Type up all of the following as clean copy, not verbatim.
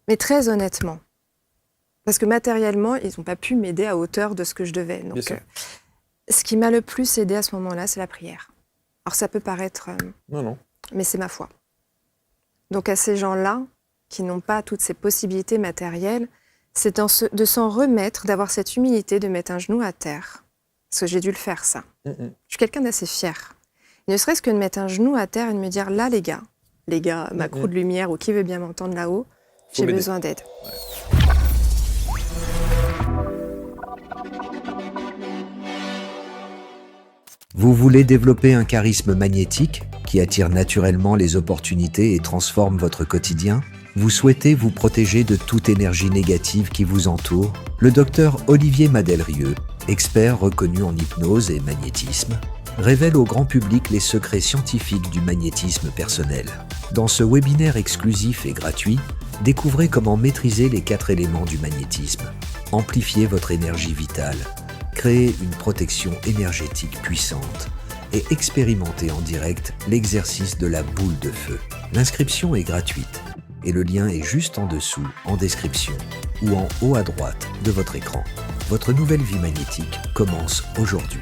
Mais très honnêtement. Parce que matériellement, ils n'ont pas pu m'aider à hauteur de ce que je devais. Donc, ce qui m'a le plus aidé à ce moment-là, c'est la prière. Alors ça peut paraître... Non. Mais c'est ma foi. Donc à ces gens-là, qui n'ont pas toutes ces possibilités matérielles, c'est de s'en remettre, d'avoir cette humilité, de mettre un genou à terre. Parce que j'ai dû le faire, ça. Je suis quelqu'un d'assez fier. Ne serait-ce que de mettre un genou à terre et de me dire, là, les gars, ma crew de lumière ou qui veut bien m'entendre là-haut, j'ai besoin d'aide. Ouais. Vous voulez développer un charisme magnétique qui attire naturellement les opportunités et transforme votre quotidien ? Vous souhaitez vous protéger de toute énergie négative qui vous entoure ? Le docteur Olivier Madelrieux, expert reconnu en hypnose et magnétisme, révèle au grand public les secrets scientifiques du magnétisme personnel. Dans ce webinaire exclusif et gratuit, découvrez comment maîtriser les 4 éléments du magnétisme, amplifier votre énergie vitale, créer une protection énergétique puissante et expérimenter en direct l'exercice de la boule de feu. L'inscription est gratuite et le lien est juste en dessous, en description ou en haut à droite de votre écran. Votre nouvelle vie magnétique commence aujourd'hui.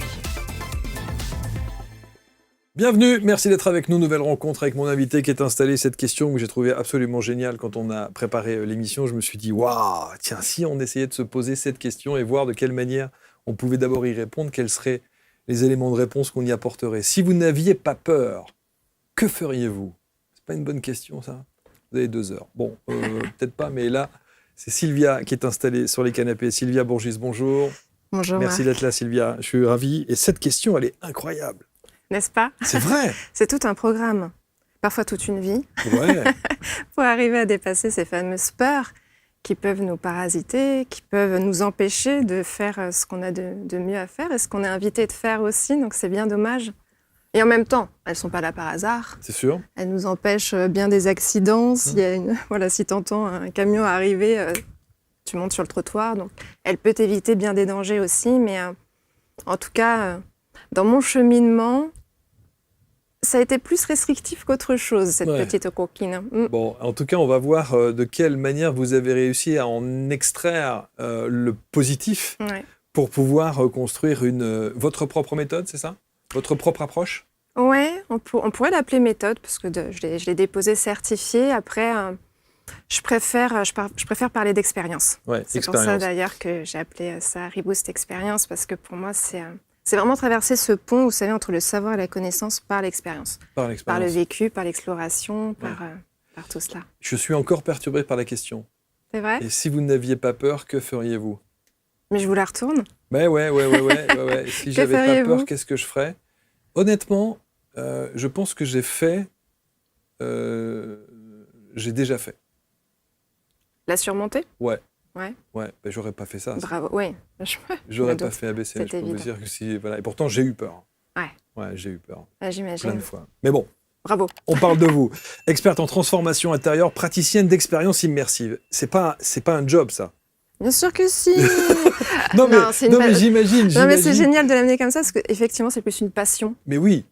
Bienvenue, merci d'être avec nous. Nouvelle rencontre avec mon invité qui est installé. Cette question que j'ai trouvée absolument géniale quand on a préparé l'émission. Je me suis dit, waouh, tiens, si on essayait de se poser cette question et voir de quelle manière on pouvait d'abord y répondre, quels seraient les éléments de réponse qu'on y apporterait. Si vous n'aviez pas peur, que feriez-vous ? C'est pas une bonne question, ça ? Vous avez 2 heures. Bon, peut-être pas, mais là, c'est Sylvia qui est installée sur les canapés. Sylvia Bourgis, bonjour. Bonjour, merci d'être là, Sylvia. Je suis ravi. Et cette question, elle est incroyable. N'est-ce pas ? C'est vrai. C'est tout un programme, parfois toute une vie, pour arriver à dépasser ces fameuses peurs qui peuvent nous parasiter, qui peuvent nous empêcher de faire ce qu'on a de mieux à faire et ce qu'on est invité de faire aussi, donc c'est bien dommage. Et en même temps, elles ne sont pas là par hasard. C'est sûr. Elles nous empêchent bien des accidents. S'il y a si t'entends un camion arriver, tu montes sur le trottoir, donc elle peut éviter bien des dangers aussi, mais en tout cas, dans mon cheminement, ça a été plus restrictif qu'autre chose, cette petite coquine. Bon, en tout cas, on va voir de quelle manière vous avez réussi à en extraire le positif pour pouvoir construire votre propre méthode, c'est ça ? Votre propre approche ? Oui, on pourrait l'appeler méthode, parce que je l'ai déposée certifiée. Après, je préfère parler d'expérience. C'est pour ça d'ailleurs que j'ai appelé ça Reboost Expérience, parce que pour moi, c'est vraiment traverser ce pont, vous savez, entre le savoir et la connaissance par l'expérience. Par le vécu, par l'exploration, par tout cela. Je suis encore perturbé par la question. C'est vrai ? Et si vous n'aviez pas peur, que feriez-vous ? Mais je vous la retourne. Ouais. Si j'avais pas peur, qu'est-ce que je ferais ? Honnêtement, je pense que j'ai déjà fait. La surmonter ? Ouais. J'aurais pas fait ça. Bravo, oui. J'aurais pas fait ABC, je peux vous dire que si... Voilà. Et pourtant, j'ai eu peur. Ouais, j'ai eu peur. J'imagine. Plein de fois. Mais bon. Bravo. On parle de vous. Experte en transformation intérieure, praticienne d'expérience immersive. C'est pas un job, ça. Bien sûr que si. mais j'imagine. Non, mais c'est génial de l'amener comme ça, parce qu'effectivement, c'est plus une passion. Mais oui.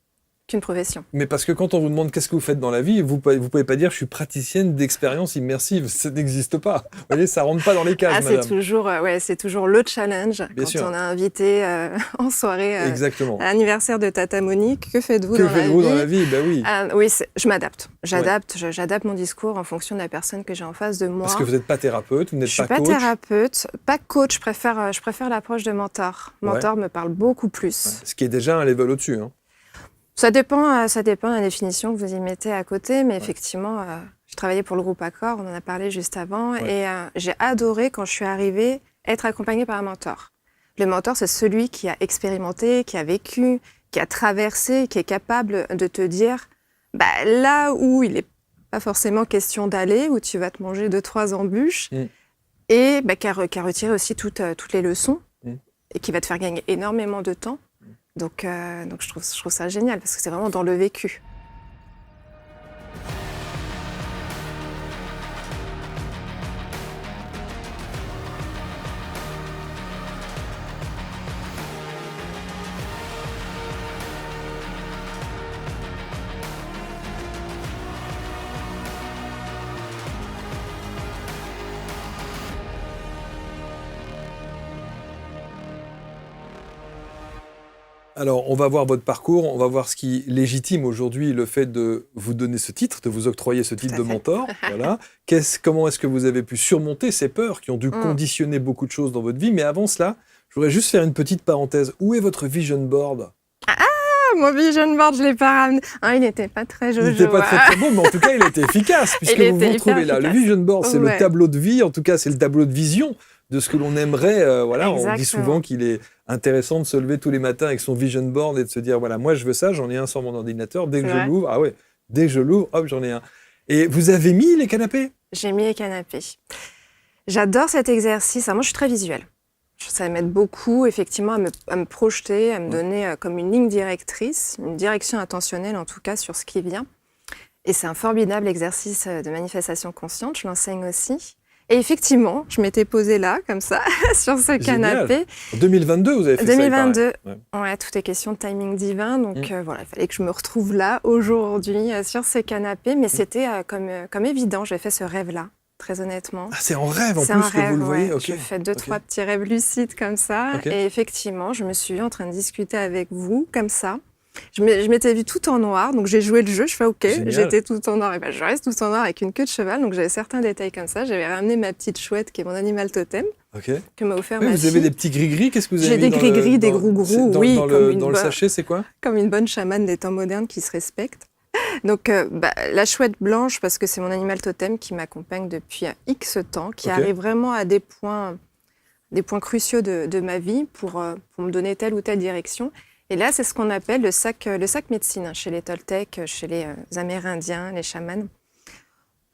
Qu'une profession. Mais parce que quand on vous demande qu'est-ce que vous faites dans la vie, vous pouvez pas dire je suis praticienne d'expérience immersive, ça n'existe pas. Vous voyez, ça rentre pas dans les cases, madame. C'est toujours le challenge. Bien quand sûr. On a invité en soirée à l'anniversaire de Tata Monique, que faites-vous dans la vie ? Ben oui. Oui, je m'adapte. J'adapte mon discours en fonction de la personne que j'ai en face de moi. Parce que vous n'êtes pas thérapeute, vous n'êtes pas coach. Je suis pas thérapeute, pas coach, je préfère l'approche de mentor. Mentor me parle beaucoup plus. Ce qui est déjà un level au-dessus, hein. Ça dépend de la définition que vous y mettez à côté, mais effectivement, j'ai travaillé pour le groupe Accor, on en a parlé juste avant, et j'ai adoré, quand je suis arrivée, être accompagnée par un mentor. Le mentor, c'est celui qui a expérimenté, qui a vécu, qui a traversé, qui est capable de te dire là où il n'est pas forcément question d'aller, où tu vas te manger 2-3 embûches, et qui a retiré aussi toutes les leçons, et qui va te faire gagner énormément de temps. Donc je trouve ça génial, parce que c'est vraiment dans le vécu. Alors, on va voir votre parcours, on va voir ce qui légitime aujourd'hui le fait de vous donner ce titre, de vous octroyer ce titre de mentor. Voilà. Comment est-ce que vous avez pu surmonter ces peurs qui ont dû conditionner beaucoup de choses dans votre vie? Mais avant cela, je voudrais juste faire une petite parenthèse. Où est votre vision board? Mon vision board, je ne l'ai pas ramené. Il n'était pas très jojo. Il n'était pas très bon, mais en tout cas, il était efficace, puisque vous vous retrouvez là. Le vision board, c'est le tableau de vie, en tout cas, c'est le tableau de vision de ce que l'on aimerait. Voilà, on dit souvent qu'il est intéressant de se lever tous les matins avec son vision board et de se dire, voilà, moi, je veux ça, j'en ai un sur mon ordinateur. Dès que je l'ouvre, dès que je l'ouvre, hop, j'en ai un. Et vous avez mis les canapés? J'ai mis les canapés. J'adore cet exercice. Moi, je suis très visuelle. Ça m'aide beaucoup, effectivement, à me projeter, à me donner comme une ligne directrice, une direction intentionnelle, en tout cas, sur ce qui vient. Et c'est un formidable exercice de manifestation consciente. Je l'enseigne aussi. Et effectivement, je m'étais posée là, comme ça, sur ce canapé. En 2022, vous avez fait 2022. ça, Ouais, tout est question de timing divin. Donc voilà, il fallait que je me retrouve là, aujourd'hui, sur ce canapé. Mais c'était comme évident, j'ai fait ce rêve-là. Très honnêtement. Ah, c'est en rêve en plus que vous le voyez. Okay. Je fais 2-3 petits rêves lucides comme ça. Et effectivement, je me suis vue en train de discuter avec vous comme ça. Je m'étais vue tout en noir, donc j'ai joué le jeu. Je fais OK, j'étais tout en noir. Et je reste tout en noir avec une queue de cheval, donc j'avais certains détails comme ça. J'avais ramené ma petite chouette qui est mon animal totem. Que m'a offert ma fille. Vous avez des petits gris-gris, qu'est-ce que vous avez mis? J'ai des gris-gris, des grou-grou, oui. Dans le sachet, c'est quoi? Comme une bonne chamane des temps modernes qui se respecte. Donc, la chouette blanche, parce que c'est mon animal totem qui m'accompagne depuis X temps, qui arrive vraiment à des points cruciaux de ma vie pour me donner telle ou telle direction. Et là, c'est ce qu'on appelle le sac médecine, chez les Toltecs, chez les Amérindiens, les chamans.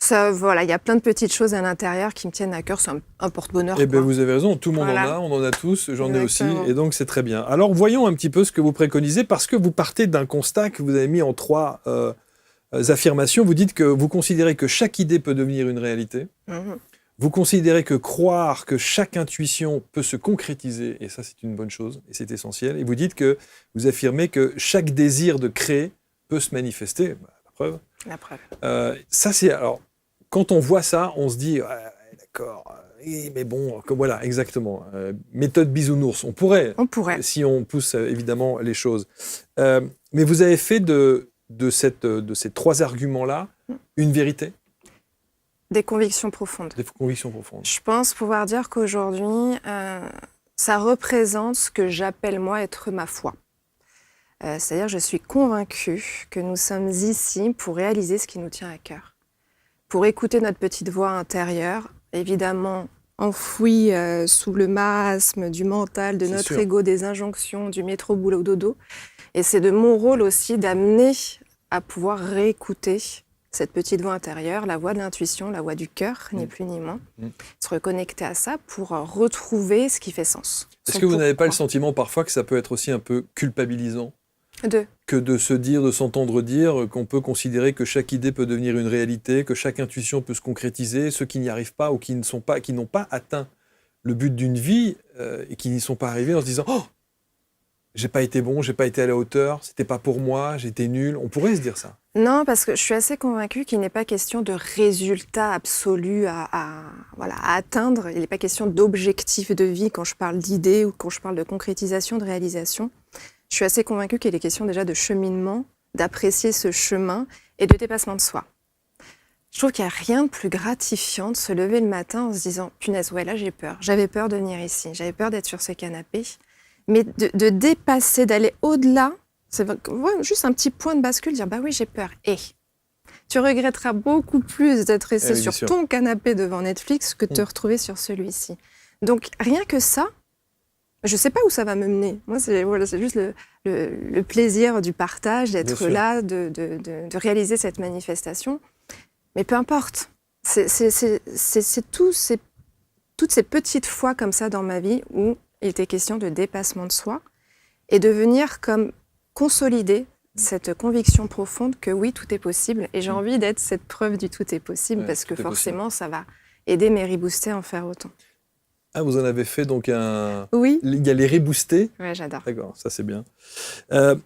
Ça, voilà, il y a plein de petites choses à l'intérieur qui me tiennent à cœur, c'est un porte-bonheur. Eh bien, vous avez raison, tout le monde en a, on en a tous, j'en ai aussi, et donc c'est très bien. Alors, voyons un petit peu ce que vous préconisez, parce que vous partez d'un constat que vous avez mis en 3 affirmations. Vous dites que vous considérez que chaque idée peut devenir une réalité. Vous considérez que croire que chaque intuition peut se concrétiser, et ça c'est une bonne chose, et c'est essentiel. Et vous dites que vous affirmez que chaque désir de créer peut se manifester. La preuve. La preuve. Ça c'est... Alors, quand on voit ça, on se dit, d'accord, mais bon, comme voilà, exactement. Méthode bisounours, on pourrait, si on pousse évidemment les choses. Mais vous avez fait de ces 3 arguments-là une vérité? Des convictions profondes. Des convictions profondes. Je pense pouvoir dire qu'aujourd'hui, ça représente ce que j'appelle moi être ma foi. C'est-à-dire, je suis convaincue que nous sommes ici pour réaliser ce qui nous tient à cœur. Pour écouter notre petite voix intérieure, évidemment enfouie sous le marasme du mental, de notre ego, des injonctions, du métro boulot dodo. Et c'est de mon rôle aussi d'amener à pouvoir réécouter cette petite voix intérieure, la voix de l'intuition, la voix du cœur, ni plus ni moins. Se reconnecter à ça pour retrouver ce qui fait sens. Est-ce que vous n'avez pas le sentiment parfois que ça peut être aussi un peu culpabilisant ? Que de se dire, de s'entendre dire qu'on peut considérer que chaque idée peut devenir une réalité, que chaque intuition peut se concrétiser, ceux qui n'y arrivent pas ou qui n'ont pas atteint le but d'une vie et qui n'y sont pas arrivés en se disant « Oh, j'ai pas été bon, j'ai pas été à la hauteur, c'était pas pour moi, j'étais nul ». On pourrait se dire ça. Non, parce que je suis assez convaincue qu'il n'est pas question de résultat absolu à atteindre. Il n'est pas question d'objectif de vie quand je parle d'idées ou quand je parle de concrétisation, de réalisation. Je suis assez convaincue qu'il est question déjà de cheminement, d'apprécier ce chemin et de dépassement de soi. Je trouve qu'il n'y a rien de plus gratifiant de se lever le matin en se disant « Punaise, ouais, là j'ai peur. J'avais peur de venir ici. J'avais peur d'être sur ce canapé. » Mais de dépasser, d'aller au-delà, c'est juste un petit point de bascule, dire « Bah oui, j'ai peur. » Et tu regretteras beaucoup plus d'être resté sur ton canapé devant Netflix que de te retrouver sur celui-ci. Donc rien que ça, je ne sais pas où ça va me mener. Moi, c'est juste le plaisir du partage, d'être là, de réaliser cette manifestation. Mais peu importe. C'est toutes ces petites fois comme ça dans ma vie où il était question de dépassement de soi et de venir comme consolider cette conviction profonde que oui, tout est possible. Et j'ai envie d'être cette preuve du tout est possible parce que forcément, ça va aider mes reboostés à en faire autant. Ah, vous en avez fait donc un... Oui. Il y a les reboostés. Ouais, j'adore. D'accord, ça c'est bien.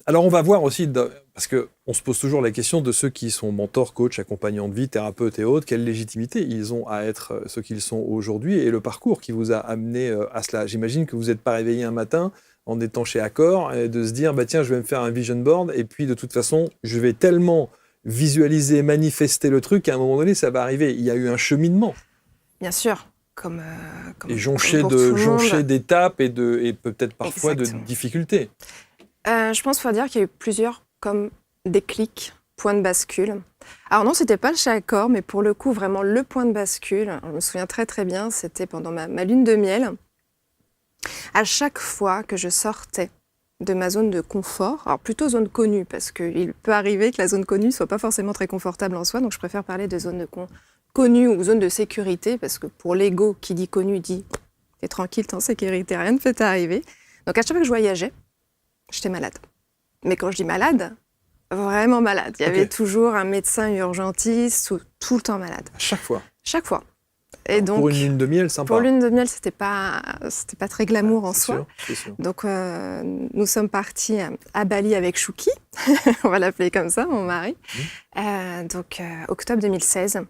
Alors on va voir aussi, parce qu'on se pose toujours la question de ceux qui sont mentors, coachs, accompagnants de vie, thérapeutes et autres, quelle légitimité ils ont à être ce qu'ils sont aujourd'hui et le parcours qui vous a amené à cela. J'imagine que vous n'êtes pas réveillé un matin en étant chez Accor et de se dire, bah, tiens, je vais me faire un vision board et puis de toute façon, je vais tellement visualiser, manifester le truc qu'à un moment donné, ça va arriver. Il y a eu un cheminement. Bien sûr. Et jonché pour tout le monde. d'étapes et peut-être parfois Exactement. de difficultés. Je pense qu'il faut dire qu'il y a eu plusieurs comme déclics, points de bascule. Alors non, c'était pas le chez Accor, mais pour le coup, vraiment le point de bascule, je me souviens très très bien, c'était pendant ma lune de miel. À chaque fois que je sortais de ma zone de confort, alors plutôt zone connue, parce qu'il peut arriver que la zone connue ne soit pas forcément très confortable en soi, donc je préfère parler de zone connue ou zone de sécurité, parce que pour l'ego, qui dit connu, dit « t'es tranquille, t'es en sécurité, rien ne peut t'arriver ». Donc à chaque fois que je voyageais, j'étais malade. Mais quand je dis malade, vraiment malade. Il y avait toujours un médecin urgentiste, tout le temps malade. À chaque fois. Chaque fois. Et Alors, donc, pour une lune de miel, sympa. pour lune de miel, c'était pas très glamour en soi. C'est sûr. Donc, nous sommes partis à Bali avec Chouki, on va l'appeler comme ça, mon mari. Octobre 2016.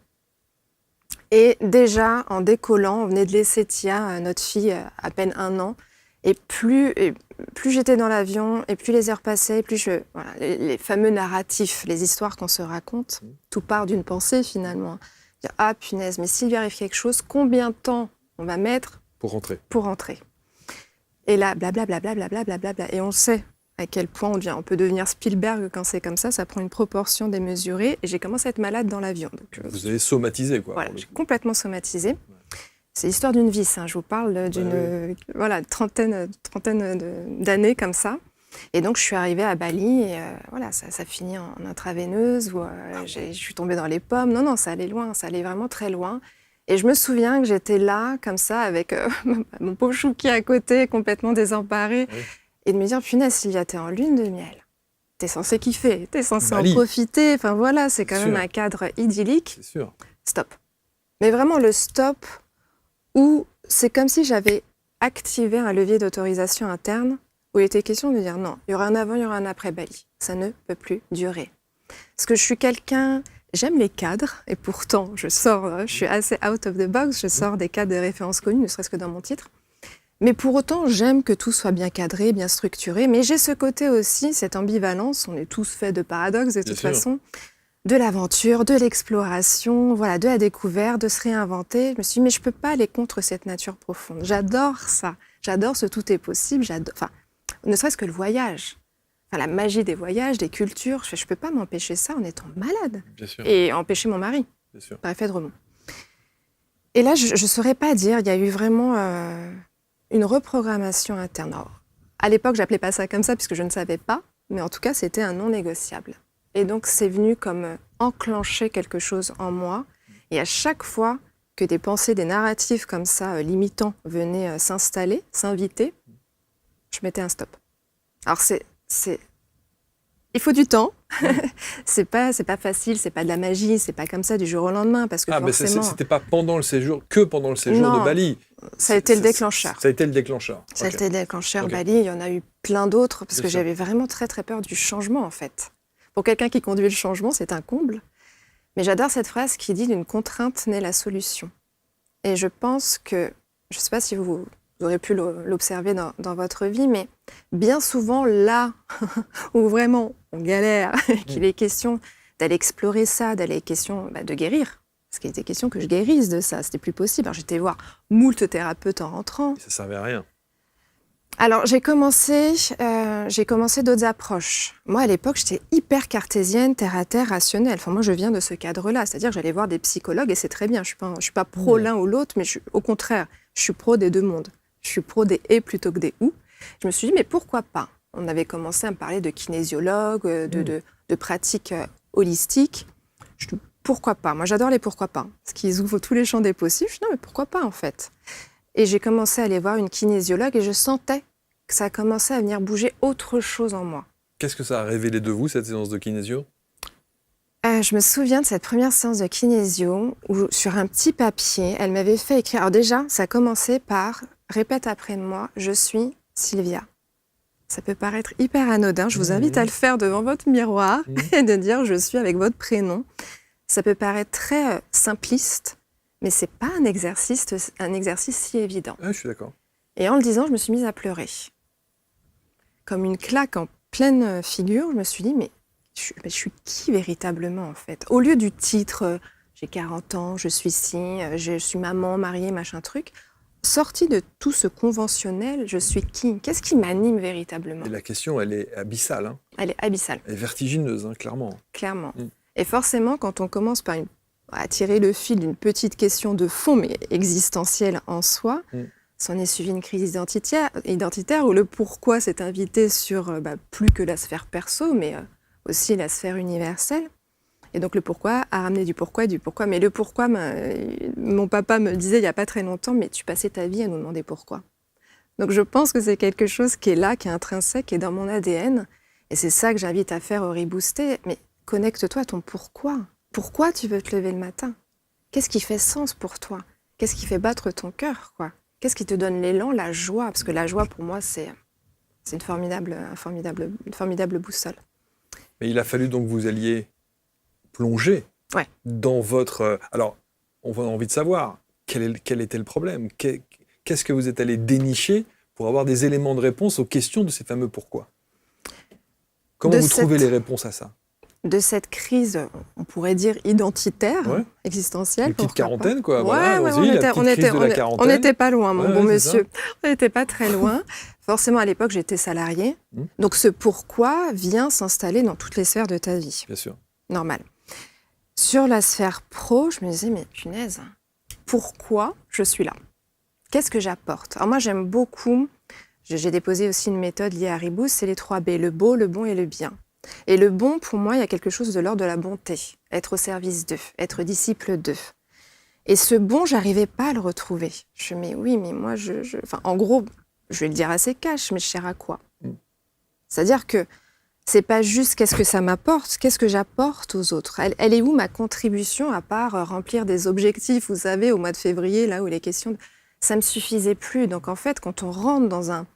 Et déjà, en décollant, on venait de laisser Tia, notre fille, à peine 1 an. Et plus j'étais dans l'avion, et plus les heures passaient, les fameux narratifs, les histoires qu'on se raconte, tout part d'une pensée finalement. Dire, ah punaise, mais s'il lui arrive quelque chose, combien de temps on va mettre pour rentrer. Et là, blablabla. Et on sait à quel point on peut devenir Spielberg quand c'est comme ça prend une proportion démesurée. Et j'ai commencé à être malade dans l'avion. Donc, vous avez somatisé, quoi. Voilà, j'ai complètement somatisé. C'est l'histoire d'une vie, ça. Je vous parle d'une trentaine d'années comme ça. Et donc, je suis arrivée à Bali et ça finit en intraveineuse où je suis tombée dans les pommes. Non, ça allait loin, ça allait vraiment très loin. Et je me souviens que j'étais là, comme ça, avec mon pauvre Chouki à côté, complètement désemparé. Oui. Et de me dire, punaise, Sylvia, t'es en lune de miel. T'es censée kiffer, t'es censée en profiter. Enfin voilà, c'est quand même un cadre idyllique. C'est sûr. Stop. Mais vraiment le stop où c'est comme si j'avais activé un levier d'autorisation interne où il était question de dire non, il y aura un avant, il y aura un après Bali. Ça ne peut plus durer. Parce que je suis quelqu'un, j'aime les cadres, et pourtant je suis assez out of the box, je sors des cadres de référence connus, ne serait-ce que dans mon titre. Mais pour autant, j'aime que tout soit bien cadré, bien structuré, mais j'ai ce côté aussi, cette ambivalence, on est tous faits de paradoxes de toute façon, de l'aventure, de l'exploration, de la découverte, de se réinventer. Je me suis dit, mais je ne peux pas aller contre cette nature profonde. J'adore ça. J'adore ce tout est possible. Ne serait-ce que le voyage. La magie des voyages, des cultures. Je ne peux pas m'empêcher ça en étant malade. Bien sûr. Et empêcher mon mari, par effet de rebond. Et là, je ne saurais pas dire, il y a eu vraiment une reprogrammation interne. Alors, à l'époque, je n'appelais pas ça comme ça, puisque je ne savais pas. Mais en tout cas, c'était un non négociable. Et donc, c'est venu comme enclencher quelque chose en moi. Et à chaque fois que des pensées, des narratifs comme ça, limitants, venaient s'installer, s'inviter, je mettais un stop. Alors, il faut du temps. C'est pas facile, c'est pas de la magie, c'est pas comme ça du jour au lendemain. Parce que forcément... mais c'était pas pendant le séjour, que pendant le séjour de Bali. Ça a été le déclencheur. Ça a été le déclencheur. Ça a été le déclencheur. Bali, il y en a eu plein d'autres, parce que j'avais vraiment très très peur du changement, en fait. Pour quelqu'un qui conduit le changement, c'est un comble. Mais j'adore cette phrase qui dit « d'une contrainte naît la solution ». Et je pense que, je ne sais pas si vous aurez pu l'observer dans votre vie, mais bien souvent, là où vraiment on galère, qu'il est question d'aller explorer ça, d'aller question de guérir, parce qu'il était question que je guérisse de ça, c'était plus possible. Alors, j'étais voir moult thérapeutes en rentrant. Ça ne servait à rien. Alors, j'ai commencé d'autres approches. Moi, à l'époque, j'étais hyper cartésienne, terre-à-terre, rationnelle. Enfin, moi, je viens de ce cadre-là. C'est-à-dire que j'allais voir des psychologues et c'est très bien. Je suis pas pro l'un ou l'autre, mais au contraire, je suis pro des deux mondes. Je suis pro des « et » plutôt que des « ou ». Je me suis dit, mais pourquoi pas ? On avait commencé à me parler de kinésiologue, de pratiques holistiques. Je dis, pourquoi pas ? Moi, j'adore les pourquoi pas. Parce qu'ils ouvrent tous les champs des possibles. Je dis, non, mais pourquoi pas, en fait ? Et j'ai commencé à aller voir une kinésiologue et je sentais que ça commençait à venir bouger autre chose en moi. Qu'est-ce que ça a révélé de vous, cette séance de kinésio ? Je me souviens de cette première séance de kinésio où, sur un petit papier, elle m'avait fait écrire. Alors déjà, ça commençait par « Répète après moi, je suis Sylvia ». Ça peut paraître hyper anodin. Je vous invite à le faire devant votre miroir et de dire « Je suis » avec votre prénom. Ça peut paraître très simpliste, mais c'est pas un exercice si évident. Ah, je suis d'accord. Et en le disant, je me suis mise à pleurer. Comme une claque en pleine figure, je me suis dit « Mais je suis qui véritablement, en fait ?» Au lieu du titre « J'ai 40 ans, je suis ci, je suis maman, mariée, machin truc », sortie de tout ce conventionnel, je suis qui? Qu'est-ce qui m'anime véritablement? Et la question, elle est abyssale. Hein. Elle est abyssale. Elle est vertigineuse, hein, clairement. Clairement. Et forcément, quand on commence par à tirer le fil d'une petite question de fond, mais existentielle en soi, s'en est suivi une crise identitaire où le pourquoi s'est invité sur plus que la sphère perso, mais aussi la sphère universelle. Et donc le pourquoi a ramené du pourquoi et du pourquoi. Mais le pourquoi, mon papa me disait il n'y a pas très longtemps, mais tu passais ta vie à nous demander pourquoi. Donc je pense que c'est quelque chose qui est là, qui est intrinsèque, qui est dans mon ADN. Et c'est ça que j'invite à faire au Reboosté. Mais connecte-toi à ton pourquoi. Pourquoi tu veux te lever le matin? Qu'est-ce qui fait sens pour toi? Qu'est-ce qui fait battre ton cœur, quoi? Qu'est-ce qui te donne l'élan, la joie? Parce que la joie, pour moi, c'est une formidable boussole. Mais il a fallu donc que vous alliez plonger dans votre... Alors, on a envie de savoir quel était le problème. Qu'est-ce que vous êtes allé dénicher pour avoir des éléments de réponse aux questions de ces fameux pourquoi? Comment vous trouvez les réponses à ça? De cette crise, on pourrait dire identitaire, existentielle. Une petite quarantaine, quoi. Ouais, voilà, on n'était pas loin, mon bon monsieur. Ça. On n'était pas très loin. Forcément, à l'époque, j'étais salariée. Donc, ce pourquoi vient s'installer dans toutes les sphères de ta vie. Bien sûr. Normal. Sur la sphère pro, je me disais, mais punaise, pourquoi je suis là? Qu'est-ce que j'apporte? Alors moi, j'aime beaucoup, j'ai déposé aussi une méthode liée à Reboosté, c'est les 3 B, le beau, le bon et le bien. Et le bon, pour moi, il y a quelque chose de l'ordre de la bonté, être au service d'eux, être disciple d'eux. Et ce bon, j'arrivais pas à le retrouver. Je me dis, mais oui, mais moi, enfin, en gros, je vais le dire assez cash, mais je sers à quoi? C'est-à-dire que c'est pas juste qu'est-ce que ça m'apporte, qu'est-ce que j'apporte aux autres. Elle est où ma contribution, à part remplir des objectifs, vous savez, au mois de février, là où les questions... Ça me suffisait plus. Donc en fait, quand on rentre dans un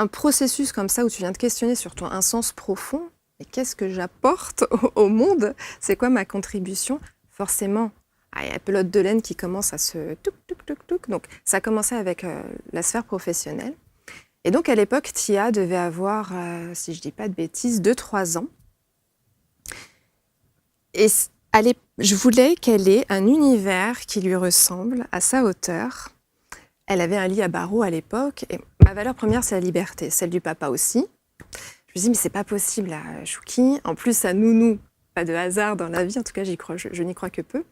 processus comme ça, où tu viens de questionner sur un sens profond, et qu'est-ce que j'apporte au monde? C'est quoi ma contribution? Forcément, il y a la pelote de laine qui commence à se... Donc ça commençait avec la sphère professionnelle. Et donc, à l'époque, Tia devait avoir, si je ne dis pas de bêtises, 2-3 ans. Et je voulais qu'elle ait un univers qui lui ressemble à sa hauteur. Elle avait un lit à barreaux à l'époque. Et ma valeur première, c'est la liberté, celle du papa aussi. Je me dis, mais c'est pas possible, Chouki. En plus, sa nounou, pas de hasard dans la vie, en tout cas, je n'y crois que peu,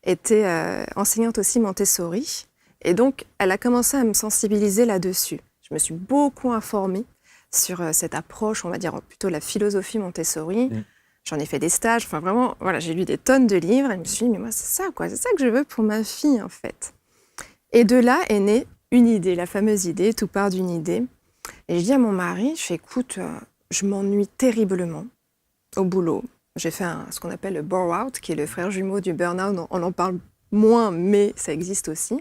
était enseignante aussi Montessori. Et donc, elle a commencé à me sensibiliser là-dessus. Je me suis beaucoup informée sur cette approche, on va dire plutôt la philosophie Montessori. J'en ai fait des stages, enfin vraiment, voilà, j'ai lu des tonnes de livres et je me suis dit, mais moi, c'est ça, quoi, c'est ça que je veux pour ma fille, en fait. Et de là est née une idée, la fameuse idée, tout part d'une idée. Et je dis à mon mari, je fais, écoute, je m'ennuie terriblement au boulot. J'ai fait ce qu'on appelle le bore-out, qui est le frère jumeau du burn-out. On en parle moins, mais ça existe aussi.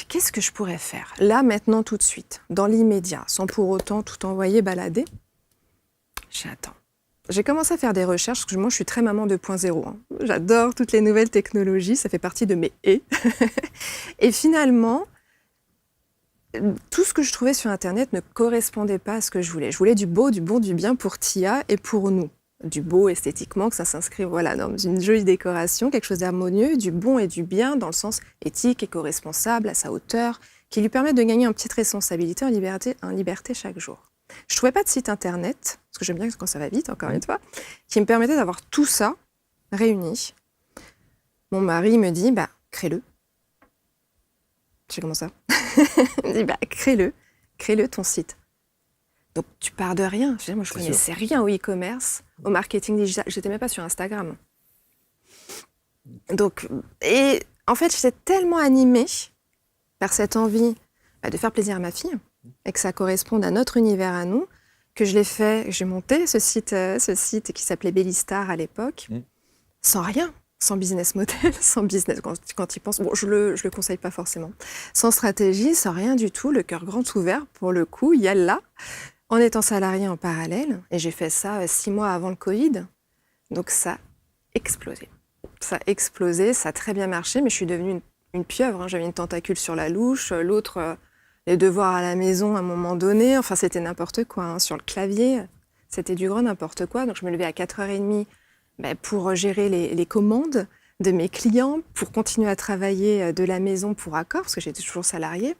Qu'est-ce que je pourrais faire, là, maintenant, tout de suite, dans l'immédiat, sans pour autant tout envoyer balader? J'attends. J'ai commencé à faire des recherches, parce que moi, je suis très maman 2.0. Hein. J'adore toutes les nouvelles technologies, ça fait partie de mes « et ». Et finalement, tout ce que je trouvais sur Internet ne correspondait pas à ce que je voulais. Je voulais du beau, du bon, du bien pour Tia et pour nous. Du beau esthétiquement, que ça s'inscrive dans une jolie décoration, quelque chose d'harmonieux, du bon et du bien dans le sens éthique, éco-responsable, à sa hauteur, qui lui permet de gagner en petite responsabilité, en liberté chaque jour. Je ne trouvais pas de site Internet, parce que j'aime bien quand ça va vite, encore une fois, qui me permettait d'avoir tout ça réuni. Mon mari me dit, crée-le. Je sais comment ça. Il me dit, crée-le ton site. Donc, tu pars de rien. Moi, je ne connaissais rien au e-commerce, au marketing digital. Je n'étais même pas sur Instagram. Donc, et en fait, j'étais tellement animée par cette envie de faire plaisir à ma fille et que ça corresponde à notre univers à nous, que je l'ai fait, j'ai monté ce site qui s'appelait Bellistar à l'époque, sans rien, sans business model, sans business, quand il pense, bon, je le conseille pas forcément, sans stratégie, sans rien du tout, le cœur grand ouvert, pour le coup, il y a là, en étant salarié en parallèle, et j'ai fait ça 6 mois avant le Covid, donc ça a explosé. Ça a explosé, ça a très bien marché, mais je suis devenue une pieuvre, hein. J'avais une tentacule sur la louche, l'autre, les devoirs à la maison à un moment donné, enfin c'était n'importe quoi, hein. Sur le clavier, c'était du grand n'importe quoi, donc je me levais à 4h30 pour gérer les commandes de mes clients, pour continuer à travailler de la maison pour Accor, parce que j'étais toujours salariée.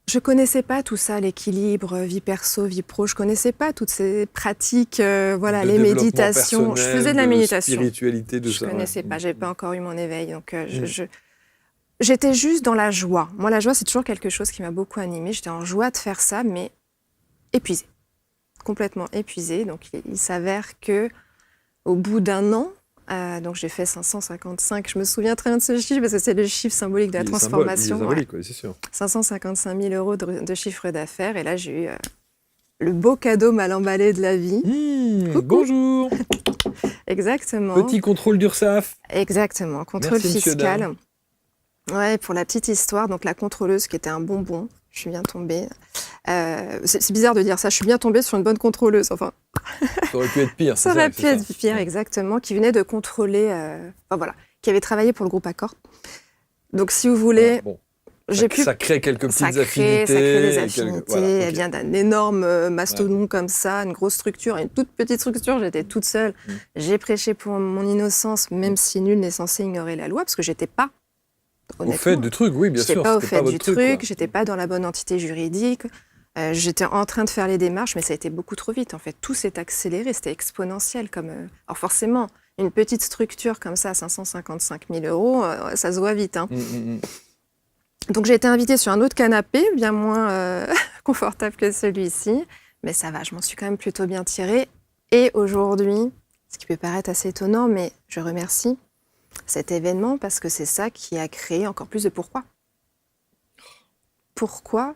Je connaissais pas tout ça, l'équilibre, vie perso, vie pro. Je connaissais pas toutes ces pratiques, voilà, les méditations. Je faisais de la méditation. Spiritualité, de je ça. connaissais pas, j'avais pas encore eu mon éveil. Donc, j'étais juste dans la joie. Moi, la joie, c'est toujours quelque chose qui m'a beaucoup animée. J'étais en joie de faire ça, mais épuisée, complètement épuisée. Donc, il s'avère que au bout d'1 an, donc j'ai fait 555, je me souviens très bien de ce chiffre parce que c'est le chiffre symbolique de la transformation. Il est symbolique, ouais, c'est sûr. 555 000 euros de chiffre d'affaires. Et là, j'ai eu le beau cadeau mal emballé de la vie. Bonjour. Exactement. Petit contrôle d'URSSAF. Exactement, contrôle Merci, fiscal. Ouais, pour la petite histoire, donc la contrôleuse qui était un bonbon, je suis bien tombée. C'est bizarre de dire ça, je suis bien tombée sur une bonne contrôleuse. Enfin, ça aurait pu être pire. Ça aurait pu être pire, exactement, qui venait de contrôler, qui avait travaillé pour le groupe Accor. Donc, si vous voulez, ça crée quelques petites affinités. Ça crée des affinités. Elle vient d'un énorme mastodonte comme ça, une grosse structure, une toute petite structure. J'étais toute seule. J'ai prêché pour mon innocence, même si nul n'est censé ignorer la loi, parce que j'étais pas. Au fait du truc, oui, bien sûr. J'étais pas au fait du truc, j'étais pas dans la bonne entité juridique. J'étais en train de faire les démarches, mais ça a été beaucoup trop vite. En fait, tout s'est accéléré, c'était exponentiel. Alors forcément, une petite structure comme ça, 555 000 euros, ça se voit vite. Hein. Donc j'ai été invitée sur un autre canapé, bien moins confortable que celui-ci. Mais ça va, je m'en suis quand même plutôt bien tirée. Et aujourd'hui, ce qui peut paraître assez étonnant, mais je remercie cet événement parce que c'est ça qui a créé encore plus de pourquoi. Pourquoi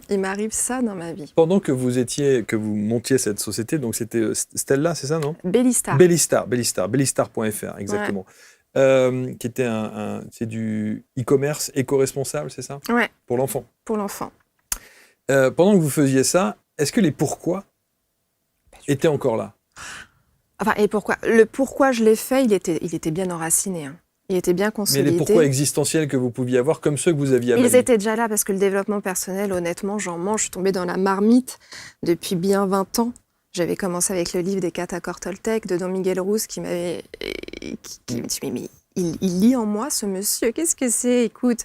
il m'arrive ça dans ma vie. Pendant que vous montiez cette société, donc c'était Stella, c'est ça, non? Bellistar. Bellistar.fr, exactement. Ouais. Qui était c'est du e-commerce éco-responsable, c'est ça? Ouais. Pour l'enfant. Pour l'enfant. Pendant que vous faisiez ça, est-ce que les pourquoi étaient encore là? Enfin, et pourquoi? Le pourquoi je l'ai fait, il était bien enraciné. Hein. Il était bien consolidé. Mais les pourquoi existentiels que vous pouviez avoir, comme ceux que vous aviez à Ils étaient déjà là, parce que le développement personnel, honnêtement, j'en mange. Je suis tombée dans la marmite depuis bien 20 ans. J'avais commencé avec le livre des 4 accords Toltec de Don Miguel Ruiz qui m'avait... qui me dit, mais il lit en moi, ce monsieur, qu'est-ce que c'est? Écoute.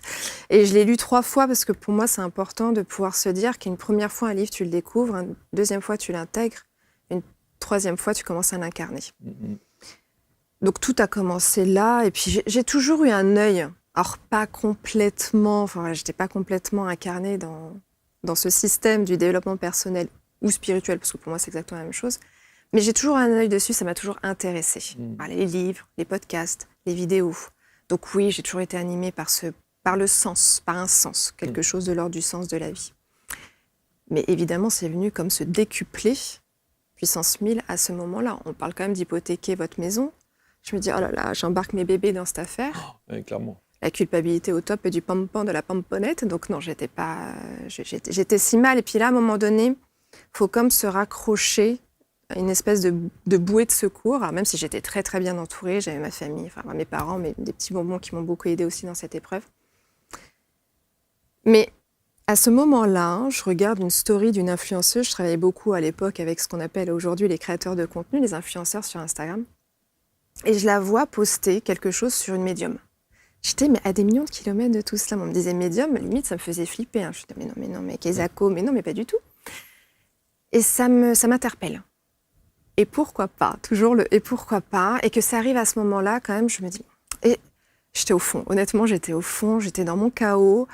Et je l'ai lu 3 fois, parce que pour moi, c'est important de pouvoir se dire qu'une première fois, un livre, tu le découvres, une deuxième fois, tu l'intègres, une troisième fois, tu commences à l'incarner. Donc tout a commencé là, et puis j'ai toujours eu un œil, alors pas complètement, enfin j'étais pas complètement incarnée dans ce système du développement personnel ou spirituel, parce que pour moi c'est exactement la même chose, mais j'ai toujours un œil dessus, ça m'a toujours intéressée. Les livres, les podcasts, les vidéos. Donc oui, j'ai toujours été animée par un sens, quelque chose de l'ordre du sens de la vie. Mais évidemment, c'est venu comme se décupler, puissance 1000 à ce moment-là. On parle quand même d'hypothéquer votre maison. Je me dis, oh là là, j'embarque mes bébés dans cette affaire. Oui, clairement. La culpabilité au top et du pompon de la pomponnette. Donc non, j'étais si mal. Et puis là, à un moment donné, il faut comme se raccrocher à une espèce de bouée de secours. Alors même si j'étais très très bien entourée, j'avais ma famille, enfin mes parents, mais des petits bonbons qui m'ont beaucoup aidée aussi dans cette épreuve. Mais à ce moment-là, je regarde une story d'une influenceuse. Je travaillais beaucoup à l'époque avec ce qu'on appelle aujourd'hui les créateurs de contenu, les influenceurs sur Instagram. Et je la vois poster quelque chose sur une médium. J'étais à des millions de kilomètres de tout cela. On me disait médium, limite ça me faisait flipper. Hein. Je me disais mais non, mais Kezako, mais non, mais pas du tout. Et ça m'interpelle. Et pourquoi pas? Toujours le et pourquoi pas? Et que ça arrive à ce moment-là, quand même, je me dis... Et j'étais au fond. Honnêtement, j'étais au fond, j'étais dans mon chaos.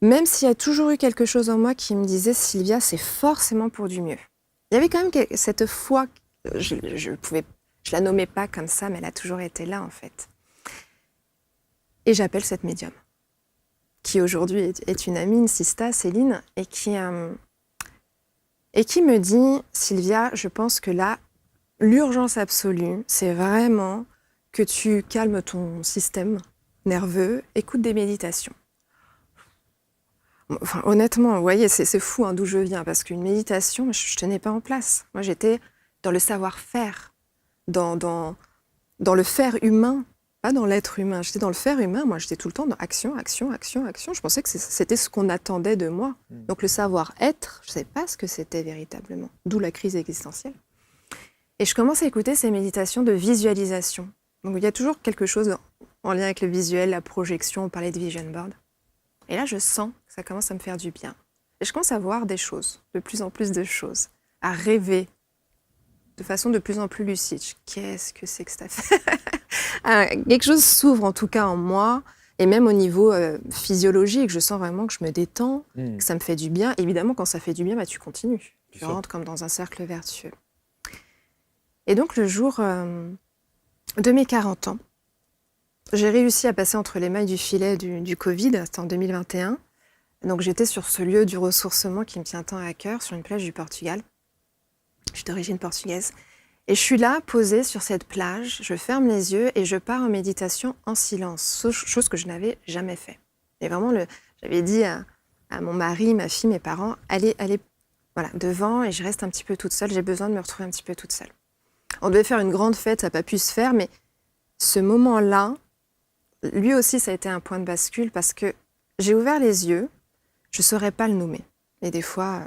Même s'il y a toujours eu quelque chose en moi qui me disait, Sylvia, c'est forcément pour du mieux. Il y avait quand même cette foi, je la nommais pas comme ça, mais elle a toujours été là, en fait. Et j'appelle cette médium, qui aujourd'hui est une amie, une sista, Céline, et qui et qui me dit « Sylvia, je pense que là, l'urgence absolue, c'est vraiment que tu calmes ton système nerveux, écoute des méditations. » Enfin, honnêtement, vous voyez, c'est fou d'où je viens, parce qu'une méditation, je ne tenais pas en place. Moi, j'étais dans le savoir-faire, dans le faire humain, pas dans l'être humain. J'étais dans le faire humain, moi, j'étais tout le temps dans action, action, action, action. Je pensais que c'était ce qu'on attendait de moi. Donc, le savoir-être, je ne savais pas ce que c'était véritablement, d'où la crise existentielle. Et je commence à écouter ces méditations de visualisation. Donc, il y a toujours quelque chose en lien avec le visuel, la projection, on parlait de vision board. Et là, je sens que ça commence à me faire du bien. Et je commence à voir des choses, de plus en plus de choses, à rêver de façon de plus en plus lucide. Qu'est-ce que c'est que cette affaire? Quelque chose s'ouvre en tout cas en moi, et même au niveau physiologique, je sens vraiment que je me détends, que ça me fait du bien. Évidemment, quand ça fait du bien, bah, tu continues. Tu rentres comme dans un cercle vertueux. Et donc, le jour de mes 40 ans, j'ai réussi à passer entre les mailles du filet du Covid, c'était en 2021. Donc j'étais sur ce lieu du ressourcement qui me tient tant à cœur, sur une plage du Portugal. Je suis d'origine portugaise. Et je suis là, posée sur cette plage, je ferme les yeux et je pars en méditation en silence, chose que je n'avais jamais fait. Et vraiment, j'avais dit à mon mari, ma fille, mes parents, allez voilà, devant et je reste un petit peu toute seule, j'ai besoin de me retrouver un petit peu toute seule. On devait faire une grande fête, ça n'a pas pu se faire, mais ce moment-là, lui aussi, ça a été un point de bascule parce que j'ai ouvert les yeux, je ne saurais pas le nommer. Et des fois,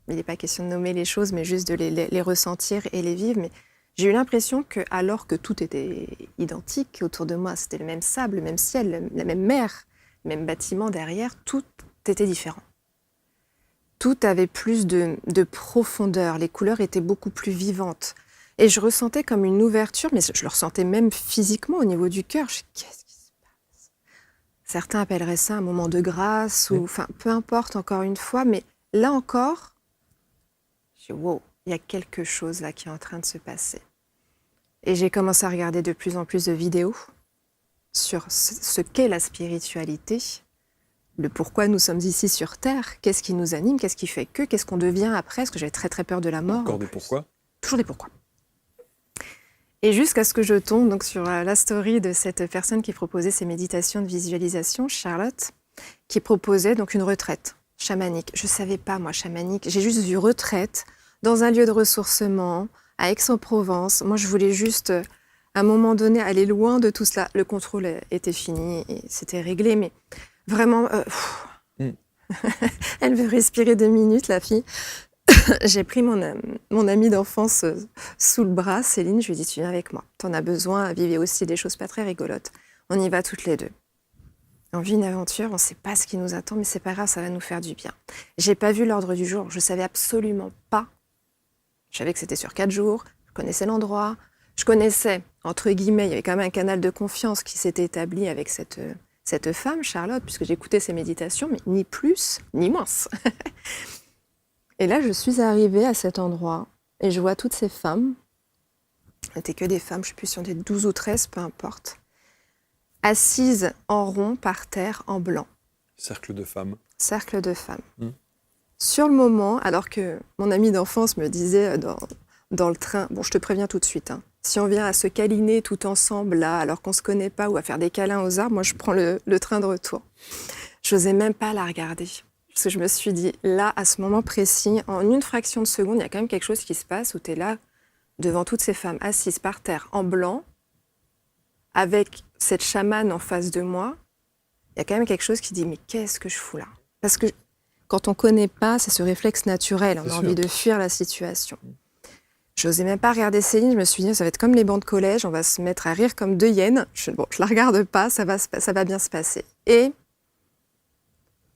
il n'est pas question de nommer les choses, mais juste de les ressentir et les vivre. Mais j'ai eu l'impression que, alors que tout était identique autour de moi, c'était le même sable, le même ciel, la même mer, le même bâtiment derrière, tout était différent. Tout avait plus de profondeur, les couleurs étaient beaucoup plus vivantes. Et je ressentais comme une ouverture, mais je le ressentais même physiquement au niveau du cœur. Je dis, qu'est-ce qui se passe? Certains appelleraient ça un moment de grâce, ou enfin, peu importe, encore une fois, mais là encore, je dis, wow, il y a quelque chose là qui est en train de se passer. Et j'ai commencé à regarder de plus en plus de vidéos sur ce qu'est la spiritualité, le pourquoi nous sommes ici sur Terre, qu'est-ce qui nous anime, qu'est-ce qui fait que, qu'est-ce qu'on devient après, parce que j'avais très très peur de la mort. Encore des pourquoi? Toujours des pourquoi. Et jusqu'à ce que je tombe donc, sur la story de cette personne qui proposait ces méditations de visualisation, Charlotte, qui proposait donc une retraite chamanique. Je ne savais pas, moi, chamanique. J'ai juste vu retraite dans un lieu de ressourcement, à Aix-en-Provence. Moi, je voulais juste, à un moment donné, aller loin de tout cela. Le contrôle était fini et c'était réglé, mais vraiment, elle veut respirer 2 minutes, la fille. J'ai pris mon amie d'enfance sous le bras, Céline, je lui ai dit, tu viens avec moi. T'en as besoin, vivre aussi des choses pas très rigolotes. On y va toutes les deux. On vit une aventure, on ne sait pas ce qui nous attend, mais c'est pas grave, ça va nous faire du bien. J'ai pas vu l'ordre du jour, je savais absolument pas. Je savais que c'était sur 4 jours, je connaissais l'endroit, je connaissais, entre guillemets, il y avait quand même un canal de confiance qui s'était établi avec cette femme, Charlotte, puisque j'écoutais ses méditations, mais ni plus, ni moins. Et là, je suis arrivée à cet endroit et je vois toutes ces femmes, c'était que des femmes, je ne sais plus si on était 12 ou 13, peu importe, assises en rond par terre en blanc. Cercle de femmes. Cercle de femmes. Sur le moment, alors que mon amie d'enfance me disait dans le train, bon, je te préviens tout de suite, hein, si on vient à se câliner tout ensemble là, alors qu'on ne se connaît pas, ou à faire des câlins aux arbres, moi je prends le train de retour. Je n'osais même pas la regarder. Parce que je me suis dit, là, à ce moment précis, en une fraction de seconde, il y a quand même quelque chose qui se passe où tu es là, devant toutes ces femmes assises par terre, en blanc, avec cette chamane en face de moi. Il y a quand même quelque chose qui dit, mais qu'est-ce que je fous là? Parce que quand on ne connaît pas, c'est ce réflexe naturel, on a envie de fuir la situation. Je n'osais même pas regarder Céline, je me suis dit, ça va être comme les bancs de collège, on va se mettre à rire comme 2 hyènes. Je la regarde pas, ça va bien se passer. Et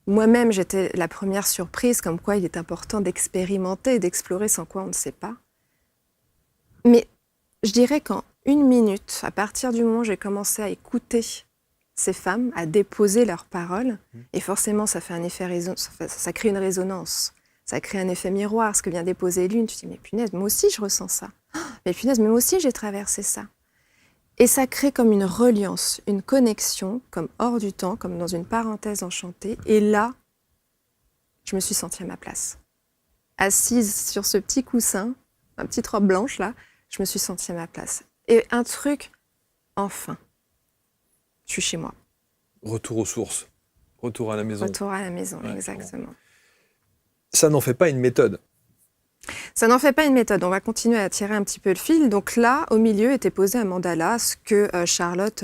moi-même, j'étais la première surprise, comme quoi il est important d'expérimenter, d'explorer sans quoi on ne sait pas. Mais je dirais qu'en 1 minute, à partir du moment où j'ai commencé à écouter ces femmes, à déposer leurs paroles, et forcément ça fait un effet ça crée une résonance, ça crée un effet miroir, ce que vient déposer l'une, tu te dis mais punaise, moi aussi je ressens ça, mais punaise, mais moi aussi j'ai traversé ça. Et ça crée comme une reliance, une connexion, comme hors du temps, comme dans une parenthèse enchantée. Et là, je me suis sentie à ma place. assise sur ce petit coussin, ma petite robe blanche là, je me suis sentie à ma place. Et un truc, enfin, je suis chez moi. Retour aux sources, retour à la maison. Retour à la maison, Ouais, exactement. Ça n'en fait pas une méthode. Ça n'en fait pas une méthode. On va continuer à tirer un petit peu le fil. Donc là, au milieu était posé un mandala, ce que Charlotte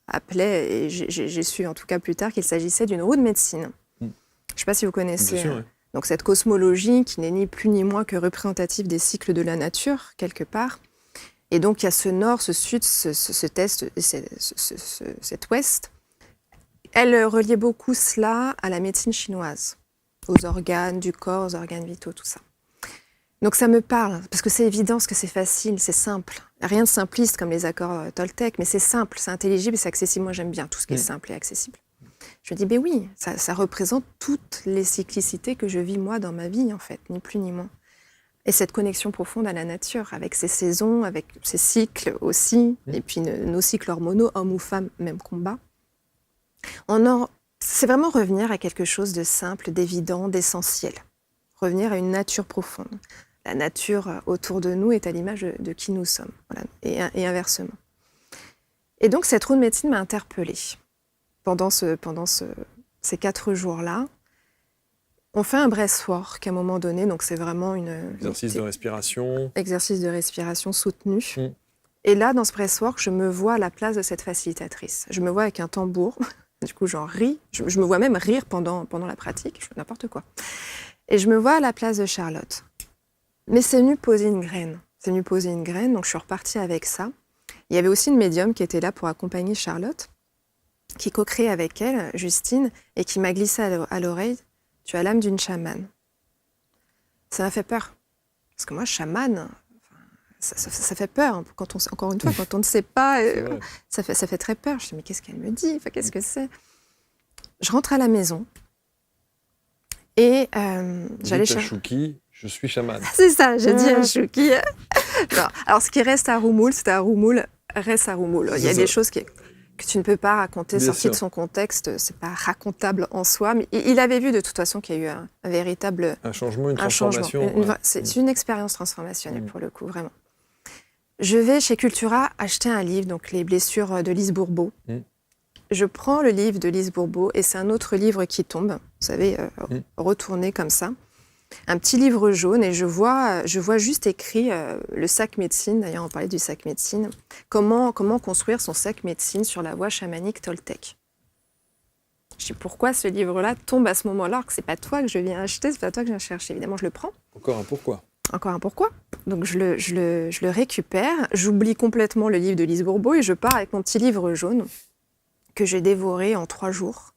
appelait, et j'ai su en tout cas plus tard qu'il s'agissait d'une roue de médecine. Je ne sais pas si vous connaissez Bien sûr, ouais. donc cette cosmologie qui n'est ni plus ni moins que représentative des cycles de la nature, quelque part. Et donc il y a ce nord, ce sud, cet ouest. Elle reliait beaucoup cela à la médecine chinoise, aux organes du corps, aux organes vitaux, tout ça. Donc ça me parle, parce que c'est évident, parce que c'est facile, c'est simple. Rien de simpliste comme les accords Toltec, mais c'est simple, c'est intelligible et c'est accessible. Moi, j'aime bien tout ce qui est simple et accessible. Je me dis, ben oui, ça représente toutes les cyclicités que je vis moi dans ma vie, en fait, ni plus ni moins. Et cette connexion profonde à la nature, avec ses saisons, avec ses cycles aussi, et puis nos cycles hormonaux, hommes ou femmes, même combat. C'est vraiment revenir à quelque chose de simple, d'évident, d'essentiel. Revenir à une nature profonde. La nature autour de nous est à l'image de qui nous sommes, voilà, et inversement. Et donc, cette roue de médecine m'a interpellée. Pendant ces 4 jours-là, on fait un breathwork à un moment donné, donc c'est vraiment Exercice de respiration. Exercice de respiration soutenu. Et là, dans ce breathwork, je me vois à la place de cette facilitatrice. Je me vois avec un tambour, du coup j'en ris, je me vois même rire pendant la pratique, je fais n'importe quoi. Et je me vois à la place de Charlotte. Mais c'est venu poser une graine. Donc je suis repartie avec ça. Il y avait aussi une médium qui était là pour accompagner Charlotte, qui co-créait avec elle, Justine, et qui m'a glissé à l'oreille « Tu as l'âme d'une chamane ». Ça m'a fait peur. Parce que moi, chamane, ça fait peur. Encore une fois, quand on ne sait pas, ça fait très peur. Je me dis « Mais qu'est-ce qu'elle me dit ? Qu'est-ce que c'est ?» Je rentre à la maison. Et j'allais chercher Chouki, je suis chamane. C'est ça, j'ai dit à Chouki. Non. Alors, ce qui reste à Roumoul, c'était à Roumoul, reste à Roumoul. Il y a des choses que tu ne peux pas raconter, sorties de son contexte. C'est pas racontable en soi. Mais il avait vu de toute façon qu'il y a eu un véritable... Un changement, une transformation. C'est une expérience transformationnelle pour le coup, vraiment. Je vais chez Cultura acheter un livre, donc Les blessures de Lise Bourbeau. Je prends le livre de Lise Bourbeau et c'est un autre livre qui tombe, vous savez, retourné comme ça. Un petit livre jaune et je vois juste écrit le sac médecine, d'ailleurs on parlait du sac médecine, comment construire son sac médecine sur la voie chamanique Toltec. Je dis pourquoi ce livre-là tombe à ce moment-là, alors que c'est pas toi que je viens acheter, c'est pas toi que je viens chercher. Évidemment, je le prends. Encore un pourquoi. Donc je le récupère, j'oublie complètement le livre de Lise Bourbeau et je pars avec mon petit livre jaune que j'ai dévoré en 3 jours.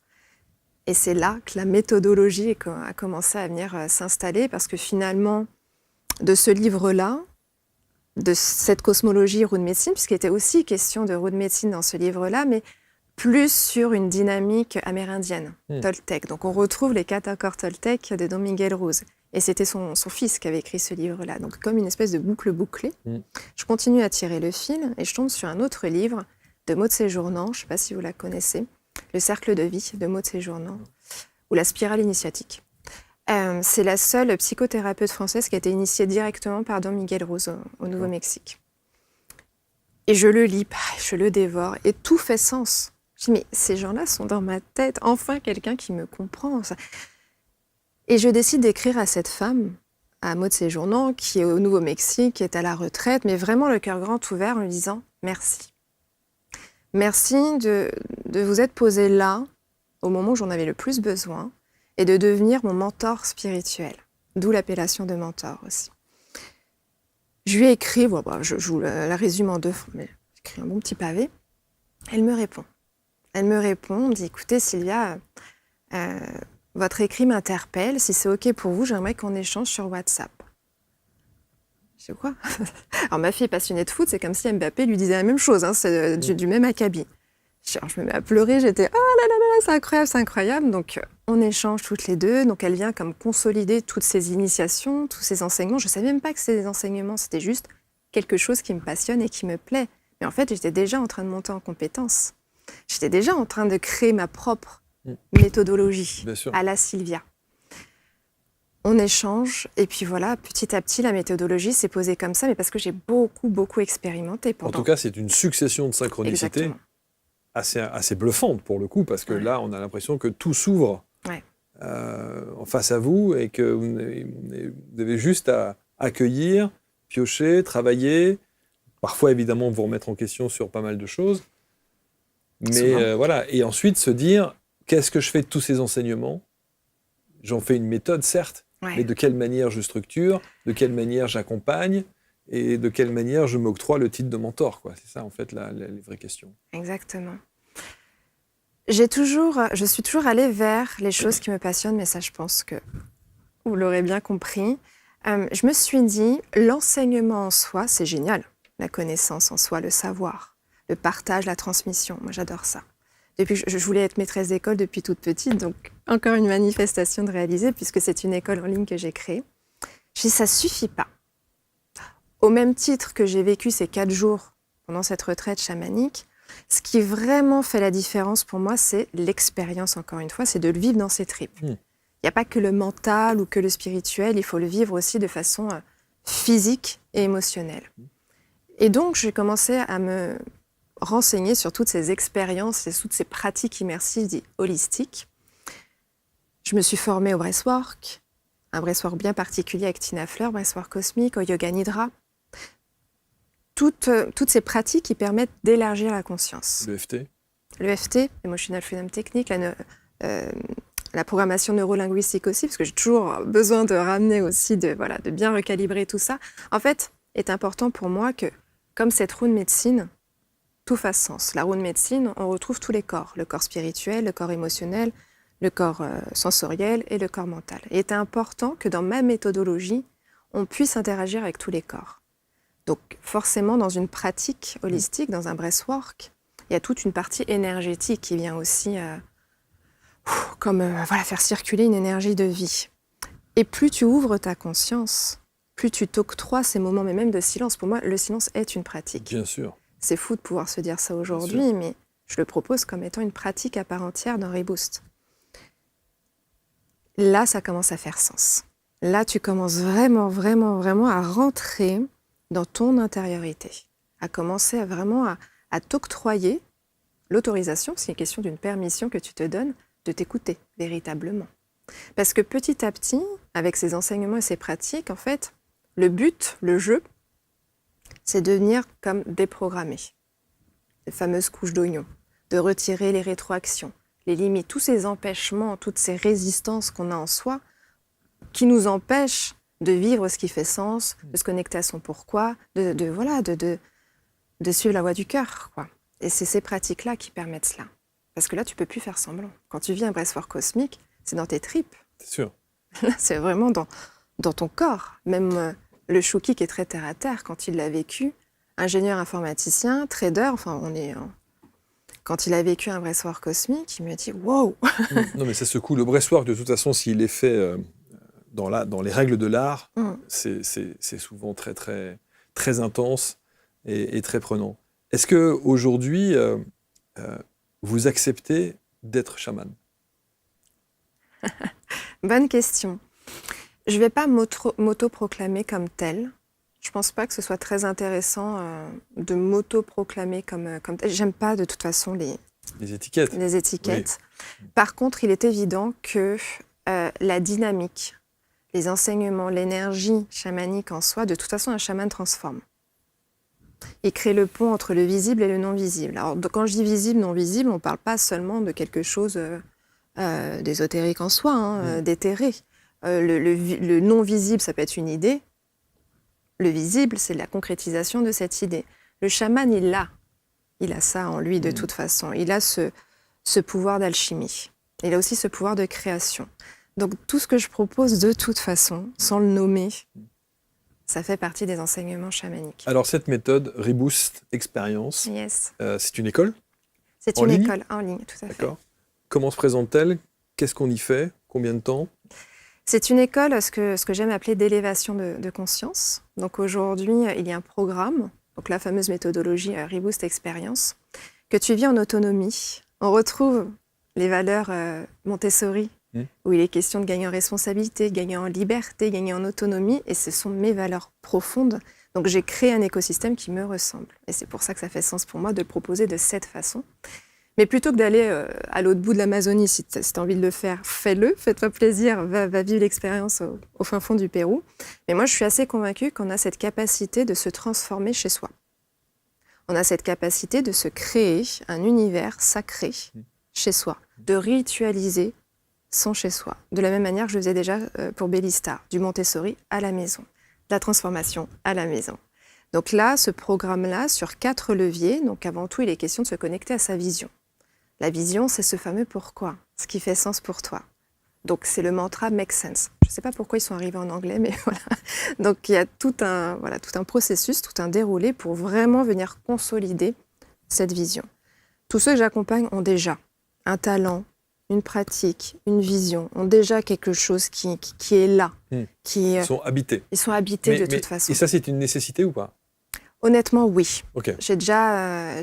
Et c'est là que la méthodologie a commencé à venir s'installer parce que finalement, de ce livre-là, de cette cosmologie roue de médecine, puisqu'il était aussi question de roue de médecine dans ce livre-là, mais plus sur une dynamique amérindienne, Toltec. Donc on retrouve les 4 accords Toltec de Don Miguel Ruiz. Et c'était son fils qui avait écrit ce livre-là. Donc comme une espèce de boucle bouclée, je continue à tirer le fil et je tombe sur un autre livre de Maud Séjournant, je ne sais pas si vous la connaissez, Le cercle de vie de Maud Séjournant, ou La spirale initiatique. C'est la seule psychothérapeute française qui a été initiée directement par Don Miguel Ruiz au Nouveau-Mexique. Et je le lis, je le dévore, et tout fait sens. Je dis, mais ces gens-là sont dans ma tête, enfin quelqu'un qui me comprend. Et je décide d'écrire à cette femme, à Maud Séjournant, qui est au Nouveau-Mexique, qui est à la retraite, mais vraiment le cœur grand ouvert en lui disant « Merci. Merci de vous être posé là, au moment où j'en avais le plus besoin, et de devenir mon mentor spirituel. » D'où l'appellation de mentor aussi. Je lui ai écrit, je vous la résume en 2 fois, mais j'écris un bon petit pavé. Elle me répond, elle me dit « Écoutez Sylvia, votre écrit m'interpelle, si c'est OK pour vous, j'aimerais qu'on échange sur WhatsApp. » Je dis quoi? Alors ma fille est passionnée de foot, c'est comme si Mbappé lui disait la même chose, c'est du même acabit. Alors, je me mets à pleurer, j'étais « Oh là là là, c'est incroyable !» Donc on échange toutes les deux, donc elle vient comme consolider toutes ces initiations, tous ces enseignements. Je ne savais même pas que c'était des enseignements, c'était juste quelque chose qui me passionne et qui me plaît. Mais en fait, j'étais déjà en train de monter en compétences. J'étais déjà en train de créer ma propre méthodologie à la Sylvia. On échange, et puis voilà, petit à petit, la méthodologie s'est posée comme ça, mais parce que j'ai beaucoup expérimenté En pendant. tout cas, c'est une succession de synchronicités Exactement. assez bluffante pour le coup, parce que là, on a l'impression que tout s'ouvre Ouais. en face à vous et que vous avez juste à accueillir, piocher, travailler, parfois évidemment vous remettre en question sur pas mal de choses, mais Souvent. voilà, et ensuite se dire, qu'est-ce que je fais de tous ces enseignements? J'en fais une méthode, certes, Ouais. mais de quelle manière je structure, de quelle manière j'accompagne, et de quelle manière je m'octroie le titre de mentor, quoi. C'est ça, en fait, les vraies questions. Exactement. Je suis toujours allée vers les choses qui me passionnent, mais ça, je pense que vous l'aurez bien compris. Je me suis dit, l'enseignement en soi, c'est génial. La connaissance en soi, le savoir, le partage, la transmission. Moi, j'adore ça. Depuis que je voulais être maîtresse d'école depuis toute petite, donc encore une manifestation de réaliser, puisque c'est une école en ligne que j'ai créée. Je dis, ça suffit pas. Au même titre que j'ai vécu ces 4 jours pendant cette retraite chamanique, ce qui vraiment fait la différence pour moi, c'est l'expérience, encore une fois, c'est de le vivre dans ses tripes. Il n'y a pas que le mental ou que le spirituel, il faut le vivre aussi de façon physique et émotionnelle. Et donc, j'ai commencé à me renseigner sur toutes ces expériences et toutes ces pratiques immersives dites holistiques. Je me suis formée au breathwork, un breathwork bien particulier avec Tina Fleur, breathwork cosmique, au yoga nidra. Toutes ces pratiques qui permettent d'élargir la conscience. L'EFT? L'EFT, Emotional Freedom Technique, la programmation neurolinguistique aussi, parce que j'ai toujours besoin de ramener aussi, de bien recalibrer tout ça. En fait, est important pour moi que, comme cette rune médecine, tout fasse sens. La rune médecine, on retrouve tous les corps, le corps spirituel, le corps émotionnel, le corps sensoriel et le corps mental. Il est important que dans ma méthodologie, on puisse interagir avec tous les corps. Donc forcément, dans une pratique holistique, dans un breathwork, il y a toute une partie énergétique qui vient aussi faire circuler une énergie de vie. Et plus tu ouvres ta conscience, plus tu t'octroies ces moments, mais même de silence. Pour moi, le silence est une pratique. Bien sûr. C'est fou de pouvoir se dire ça aujourd'hui, mais je le propose comme étant une pratique à part entière dans Reboost. Là, ça commence à faire sens. Là, tu commences vraiment à rentrer dans ton intériorité, à commencer à t'octroyer l'autorisation, c'est une question d'une permission que tu te donnes, de t'écouter véritablement. Parce que petit à petit, avec ces enseignements et ces pratiques, en fait, le but, le jeu, c'est de venir comme déprogrammer les fameuses couches d'oignon, de retirer les rétroactions, les limites, tous ces empêchements, toutes ces résistances qu'on a en soi, qui nous empêchent de vivre ce qui fait sens, de se connecter à son pourquoi, de suivre la voie du cœur, quoi. Et c'est ces pratiques-là qui permettent cela. Parce que là, tu peux plus faire semblant. Quand tu vis un breathwork cosmique, c'est dans tes tripes. C'est sûr. Là, c'est vraiment dans ton corps. Même le Chouki, qui est très terre-à-terre, quand il l'a vécu, ingénieur informaticien, trader, quand il a vécu un breathwork cosmique, il me dit « Wow !» Non, mais ça secoue. Le breathwork, de toute façon, s'il est fait dans les règles de l'art, c'est souvent très, très, très intense et très prenant. Est-ce qu'aujourd'hui, vous acceptez d'être chaman? Bonne question. Je ne vais pas m'auto-proclamer comme telle. Je ne pense pas que ce soit très intéressant de m'auto-proclamer comme telle. J'aime pas de toute façon les étiquettes. Oui. Par contre, il est évident que la dynamique, les enseignements, l'énergie chamanique en soi, de toute façon, un chaman transforme. Il crée le pont entre le visible et le non-visible. Alors, quand je dis visible, non-visible, on ne parle pas seulement de quelque chose d'ésotérique en soi, d'éthéré. Le non-visible, ça peut être une idée. Le visible, c'est la concrétisation de cette idée. Le chaman, il a ça en lui de toute façon. Il a ce pouvoir d'alchimie. Il a aussi ce pouvoir de création. Donc tout ce que je propose de toute façon, sans le nommer, ça fait partie des enseignements chamaniques. Alors cette méthode, Reboost Experience, c'est une école? C'est une école en ligne, tout à fait. D'accord. Comment se présente-t-elle? Qu'est-ce qu'on y fait? Combien de temps? C'est une école, ce que j'aime appeler d'élévation de conscience. Donc aujourd'hui, il y a un programme, donc la fameuse méthodologie Reboost Experience, que tu vis en autonomie. On retrouve les valeurs Montessori où il est question de gagner en responsabilité, gagner en liberté, gagner en autonomie, et ce sont mes valeurs profondes. Donc j'ai créé un écosystème qui me ressemble. Et c'est pour ça que ça fait sens pour moi de le proposer de cette façon. Mais plutôt que d'aller à l'autre bout de l'Amazonie, si tu as envie de le faire, fais-le, fais-toi plaisir, va vivre l'expérience au fin fond du Pérou. Mais moi, je suis assez convaincue qu'on a cette capacité de se transformer chez soi. On a cette capacité de se créer un univers sacré chez soi, de ritualiser son chez soi. De la même manière que je le faisais déjà pour Bellistar, du Montessori à la maison, de la transformation à la maison. Donc là, ce programme-là, sur 4 leviers, donc avant tout, il est question de se connecter à sa vision. La vision, c'est ce fameux pourquoi, ce qui fait sens pour toi. Donc c'est le mantra « make sense ». Je ne sais pas pourquoi ils sont arrivés en anglais, mais voilà. Donc il y a tout un processus, tout un déroulé pour vraiment venir consolider cette vision. Tous ceux que j'accompagne ont déjà un talent, une pratique, une vision, ont déjà quelque chose qui est là. Ils sont habités. Ils sont habités de toute façon. Et ça, c'est une nécessité ou pas? Honnêtement, oui. Okay. J'ai déjà...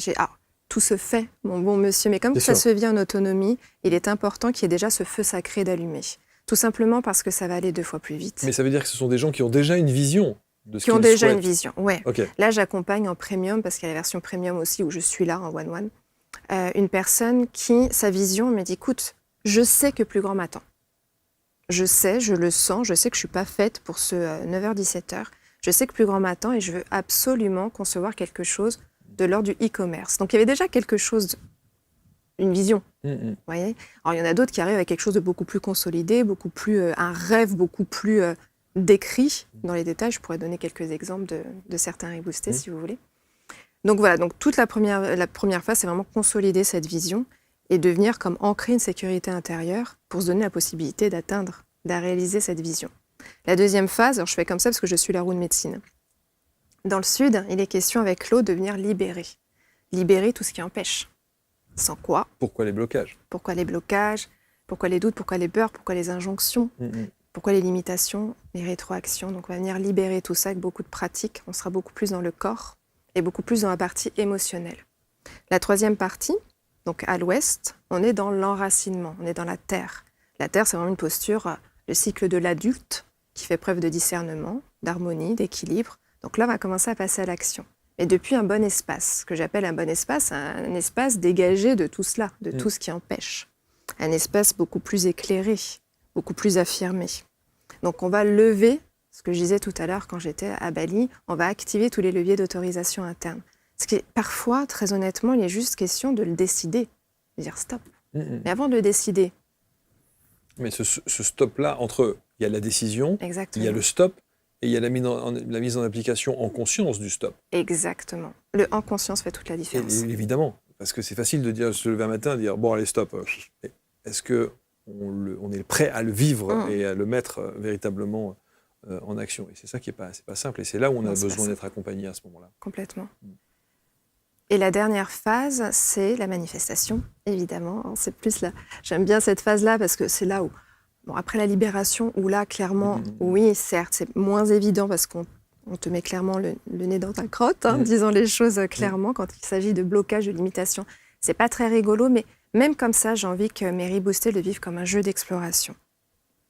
tout se fait, mon bon monsieur, mais comme ça se vit en autonomie, il est important qu'il y ait déjà ce feu sacré d'allumer. Tout simplement parce que ça va aller 2 fois plus vite. Mais ça veut dire que ce sont des gens qui ont déjà une vision de ce qu'ils souhaitent. Qui ont déjà une vision, oui. Okay. Là, j'accompagne en premium, parce qu'il y a la version premium aussi, où je suis là en one-one, une personne qui, sa vision, me dit, écoute, je sais que plus grand m'attend. Je sais, je le sens, je sais que je ne suis pas faite pour ce 9h-17h. Je sais que plus grand m'attend et je veux absolument concevoir quelque chose de l'ordre du e-commerce. Donc il y avait déjà quelque chose, une vision. Vous voyez. Alors il y en a d'autres qui arrivent avec quelque chose de beaucoup plus consolidé, beaucoup plus un rêve beaucoup plus décrit dans les détails. Je pourrais donner quelques exemples de certains reboostés si vous voulez. Donc voilà, donc toute la première phase, c'est vraiment consolider cette vision et devenir comme ancrer une sécurité intérieure pour se donner la possibilité d'atteindre, de réaliser cette vision. La deuxième phase, alors je fais comme ça parce que je suis la roue de médecine. Dans le sud, il est question avec l'eau de venir libérer. Libérer tout ce qui empêche. Sans quoi? Pourquoi les blocages? Pourquoi les blocages? Pourquoi les doutes? Pourquoi les peurs? Pourquoi les injonctions? Pourquoi les limitations? Les rétroactions? Donc on va venir libérer tout ça avec beaucoup de pratiques. On sera beaucoup plus dans le corps et beaucoup plus dans la partie émotionnelle. La troisième partie, donc à l'ouest, on est dans l'enracinement, on est dans la terre. La terre, c'est vraiment une posture, le cycle de l'adulte qui fait preuve de discernement, d'harmonie, d'équilibre. Donc là, on va commencer à passer à l'action. Et depuis un bon espace, ce que j'appelle un bon espace, un espace dégagé de tout cela, de tout ce qui empêche. Un espace beaucoup plus éclairé, beaucoup plus affirmé. Donc on va lever, ce que je disais tout à l'heure quand j'étais à Bali, on va activer tous les leviers d'autorisation interne. Parce que parfois, très honnêtement, il est juste question de le décider, de dire stop. Mais avant de le décider... Mais ce stop-là, entre il y a la décision, Exactement. Il y a le stop, et il y a la mise en application en conscience du stop. Exactement. Le en conscience fait toute la différence. Et évidemment, parce que c'est facile de dire, se lever un matin et dire, bon allez stop. Est-ce qu'on est prêt à le vivre et à le mettre véritablement en action? Et c'est ça qui n'est pas simple. Et c'est là où on a besoin d'être accompagné à ce moment-là. Complètement. Et la dernière phase, c'est la manifestation, évidemment. C'est plus là. J'aime bien cette phase-là parce que c'est là où, bon, après la libération, où là, clairement, oui, certes, c'est moins évident parce qu'on te met clairement le nez dans ta crotte, disons les choses clairement, quand il s'agit de blocage, de limitation. C'est pas très rigolo, mais même comme ça, j'ai envie que mes reboostés le vivent comme un jeu d'exploration.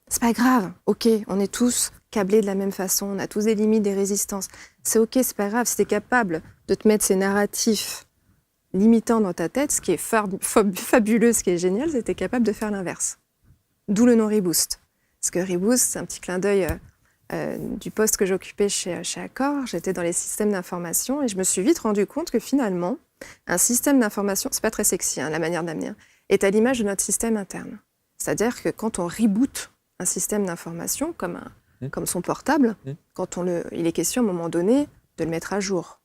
C'est pas grave, ok, on est tous câblés de la même façon, on a tous des limites, des résistances. C'est ok, c'est pas grave, si t'es capable de te mettre ces narratifs limitants dans ta tête, ce qui est fabuleux, ce qui est génial, c'est que t'es capable de faire l'inverse. D'où le nom Reboost. Parce que Reboost, c'est un petit clin d'œil du poste que j'occupais chez Accor. J'étais dans les systèmes d'information et je me suis vite rendu compte que finalement, un système d'information, c'est pas très sexy, la manière d'amener, est à l'image de notre système interne. C'est-à-dire que quand on reboot un système d'information, comme son portable, quand il est question à un moment donné de le mettre à jour.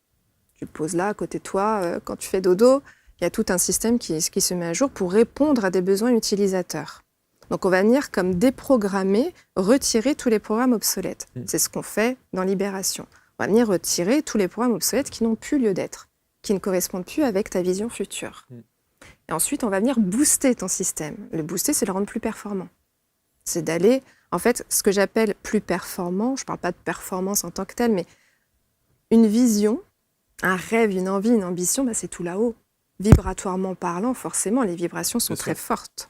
Tu le poses là, à côté de toi, quand tu fais dodo, il y a tout un système qui se met à jour pour répondre à des besoins utilisateurs. Donc on va venir comme déprogrammer, retirer tous les programmes obsolètes. C'est ce qu'on fait dans Libération. On va venir retirer tous les programmes obsolètes qui n'ont plus lieu d'être, qui ne correspondent plus avec ta vision future. Et ensuite, on va venir booster ton système. Le booster, c'est le rendre plus performant. C'est d'aller, en fait, ce que j'appelle plus performant, je ne parle pas de performance en tant que telle, mais une vision, un rêve, une envie, une ambition, c'est tout là-haut. Vibratoirement parlant, forcément, les vibrations sont très fortes.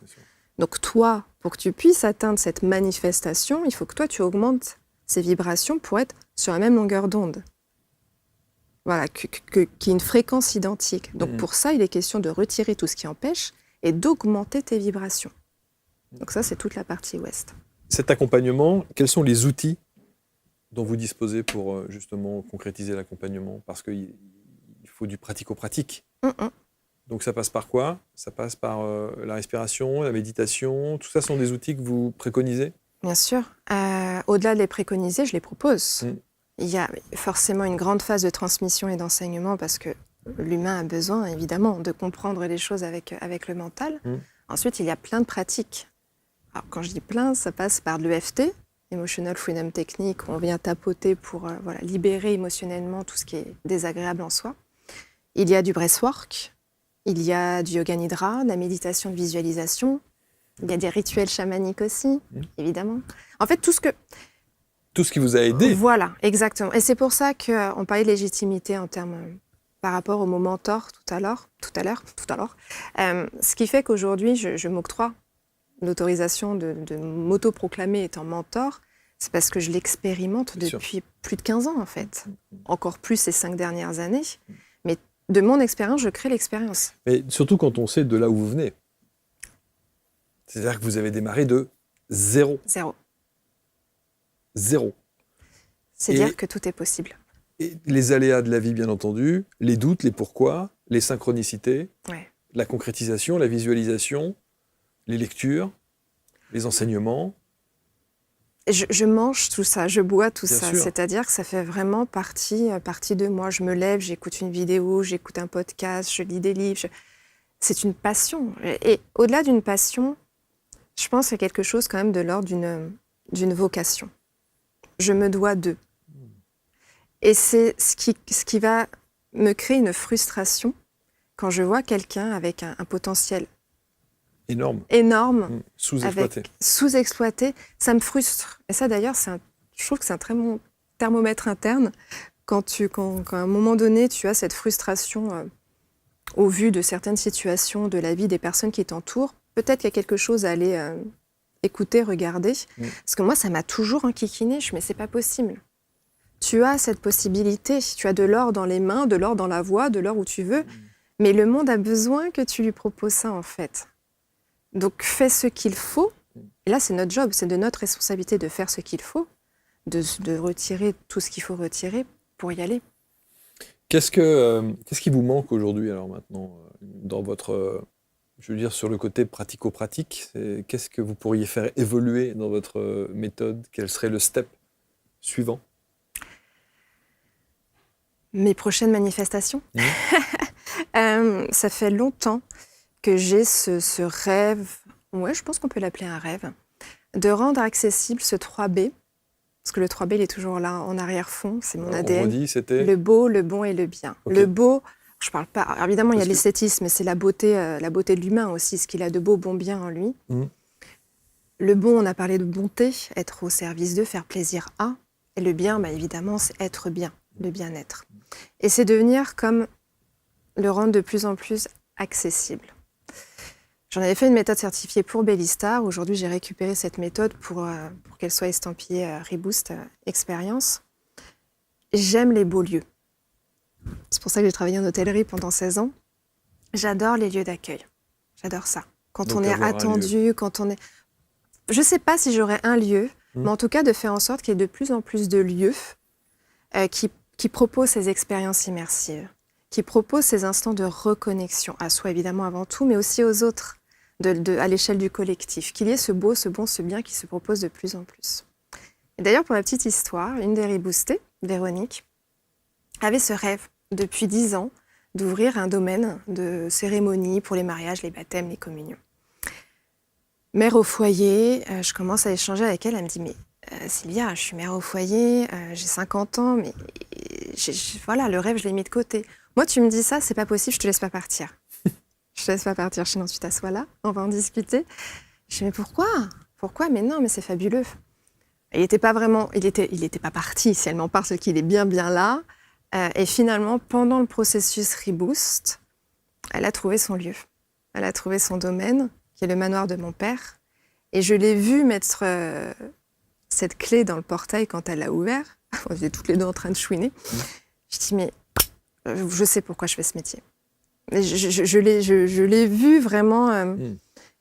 Donc toi, pour que tu puisses atteindre cette manifestation, il faut que toi, tu augmentes ces vibrations pour être sur la même longueur d'onde. Voilà, qu'il y ait une fréquence identique. Donc pour ça, il est question de retirer tout ce qui empêche et d'augmenter tes vibrations. Donc ça, c'est toute la partie ouest. Cet accompagnement, quels sont les outils dont vous disposez pour justement concrétiser l'accompagnement? Parce qu'il faut du pratico-pratique. Donc ça passe par quoi? Ça passe par la respiration, la méditation. Tout ça sont des outils que vous préconisez? Bien sûr. Au-delà de les préconiser, je les propose. Il y a forcément une grande phase de transmission et d'enseignement parce que l'humain a besoin, évidemment, de comprendre les choses avec le mental. Ensuite, il y a plein de pratiques. Alors, quand je dis plein, ça passe par de l'EFT, Emotional Freedom Technique, où on vient tapoter pour libérer émotionnellement tout ce qui est désagréable en soi. Il y a du breathwork, il y a du yoga nidra, de la méditation de visualisation, il y a des rituels chamaniques aussi, évidemment. En fait, tout ce qui vous a aidé. Voilà, exactement. Et c'est pour ça qu'on parlait de légitimité en termes par rapport au mot mentor tout à l'heure. Ce qui fait qu'aujourd'hui, je m'octroie l'autorisation de m'auto-proclamer étant mentor, c'est parce que je l'expérimente depuis plus de 15 ans, en fait. Encore plus ces 5 dernières années. Mais de mon expérience, je crée l'expérience. Mais surtout quand on sait de là où vous venez. C'est-à-dire que vous avez démarré de zéro. Zéro. C'est dire que tout est possible. Et les aléas de la vie, bien entendu, les doutes, les pourquoi, les synchronicités, la concrétisation, la visualisation, les lectures, les enseignements. Je mange tout ça, je bois tout ça. Sûr. C'est-à-dire que ça fait vraiment partie de moi. Je me lève, j'écoute une vidéo, j'écoute un podcast, je lis des livres. C'est une passion. Et au-delà d'une passion, je pense qu'il y a quelque chose quand même de l'ordre d'une vocation. Je me dois d'eux. Et c'est ce qui va me créer une frustration quand je vois quelqu'un avec un potentiel énorme sous-exploité. Ça me frustre. Et ça, d'ailleurs, je trouve que c'est un très bon thermomètre interne. Quand à un moment donné, tu as cette frustration au vu de certaines situations de la vie des personnes qui t'entourent, peut-être qu'il y a quelque chose à aller écouter, regarder. Parce que moi, ça m'a toujours enquiquiné. Mais c'est pas possible. Tu as cette possibilité. Tu as de l'or dans les mains, de l'or dans la voix, de l'or où tu veux. Mais le monde a besoin que tu lui proposes ça, en fait. Donc, fais ce qu'il faut. Et là, c'est notre job, c'est de notre responsabilité de faire ce qu'il faut, de retirer tout ce qu'il faut retirer pour y aller. Qu'est-ce qui vous manque aujourd'hui, alors maintenant, dans votre, je veux dire, sur le côté pratico-pratique? Qu'est-ce que vous pourriez faire évoluer dans votre méthode? Quel serait le step suivant? Mes prochaines manifestations. Ça fait longtemps que j'ai ce rêve, je pense qu'on peut l'appeler un rêve, de rendre accessible ce 3B, parce que le 3B, il est toujours là en arrière-fond, c'est mon ADN. On redit, c'était le beau, le bon et le bien. Le beau, je parle pas, alors évidemment il y a l'esthétisme, mais c'est la beauté de l'humain aussi, ce qu'il a de beau, bon, bien en lui. Le bon, on a parlé de bonté, être au service d'eux, faire plaisir à, et le bien, évidemment, c'est être bien, le bien-être. Et c'est devenir comme le rendre de plus en plus accessible. J'en avais fait une méthode certifiée pour Bellistar. Aujourd'hui, j'ai récupéré cette méthode pour qu'elle soit estampillée Reboost Experience. J'aime les beaux lieux. C'est pour ça que j'ai travaillé en hôtellerie pendant 16 ans. J'adore les lieux d'accueil. J'adore ça. Quand on est attendu, quand on est... Je ne sais pas si j'aurais un lieu, mais en tout cas de faire en sorte qu'il y ait de plus en plus de lieux qui proposent ces expériences immersives, qui proposent ces instants de reconnexion à soi évidemment avant tout, mais aussi aux autres, à l'échelle du collectif, qu'il y ait ce beau, ce bon, ce bien qui se propose de plus en plus. Et d'ailleurs, pour la petite histoire, une des reboostées, Véronique, avait ce rêve depuis 10 ans d'ouvrir un domaine de cérémonie pour les mariages, les baptêmes, les communions. Mère au foyer, je commence à échanger avec elle, elle me dit « Mais Sylvia, je suis mère au foyer, j'ai 50 ans, mais voilà, le rêve, je l'ai mis de côté. Moi, tu me dis ça, c'est pas possible, je te laisse pas partir. » Je te laisse pas partir, sinon tu t'assois là, on va en discuter. Je dis, mais pourquoi? Pourquoi? Mais non, mais c'est fabuleux. Il n'était pas parti, si elle m'en parle, c'est qu'il est bien là. Et finalement, pendant le processus Reboost, elle a trouvé son lieu. Elle a trouvé son domaine qui est le manoir de mon père. Et je l'ai vu mettre cette clé dans le portail quand elle l'a ouvert. On était toutes les deux en train de chouiner. Je dis, mais je sais pourquoi je fais ce métier. Et je l'ai vu vraiment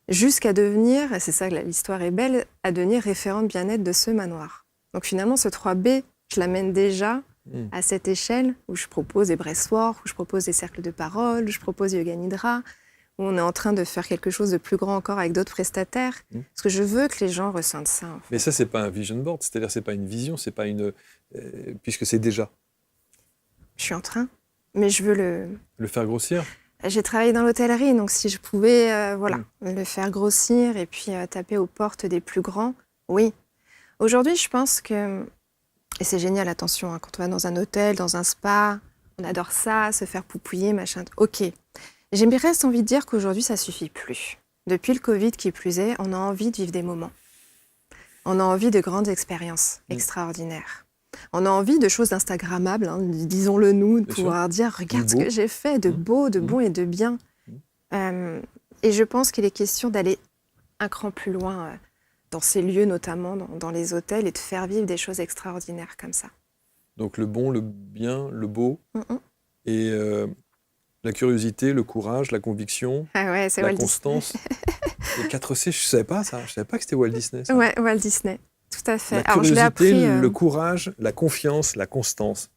jusqu'à devenir, et c'est ça que l'histoire est belle, à devenir référente bien-être de ce manoir. Donc finalement, ce 3B, je l'amène déjà à cette échelle où je propose des breathwork, où je propose des cercles de parole, où je propose Yoga Nidra, où on est en train de faire quelque chose de plus grand encore avec d'autres prestataires. Parce que je veux que les gens ressentent ça. En fait. Mais ça, c'est pas un vision board, c'est-à-dire c'est pas une vision, c'est pas une... puisque c'est déjà. Je suis en train, mais je veux Le faire grossir. J'ai travaillé dans l'hôtellerie, donc si je pouvais le faire grossir et puis taper aux portes des plus grands, oui. Aujourd'hui, je pense que... Et c'est génial, attention, hein, quand on va dans un hôtel, dans un spa, on adore ça, se faire poupouiller, machin. Ok. J'ai presque envie de dire qu'aujourd'hui, ça suffit plus. Depuis le Covid, qui plus est, on a envie de vivre des moments. On a envie de grandes expériences extraordinaires. On a envie de choses instagrammables, hein, disons-le nous, de pouvoir dire « Regarde ce que j'ai fait, de beau, de bon et de bien ». Et je pense qu'il est question d'aller un cran plus loin dans ces lieux, notamment dans les hôtels, et de faire vivre des choses extraordinaires comme ça. Donc le bon, le bien, le beau, et la curiosité, le courage, la conviction, la constance. Les 4 C, je ne savais pas ça. Je ne savais pas que c'était Walt Disney. Ça. Ouais, Walt Disney, tout à fait. La curiosité, je l'ai appris, le courage, la confiance, la constance.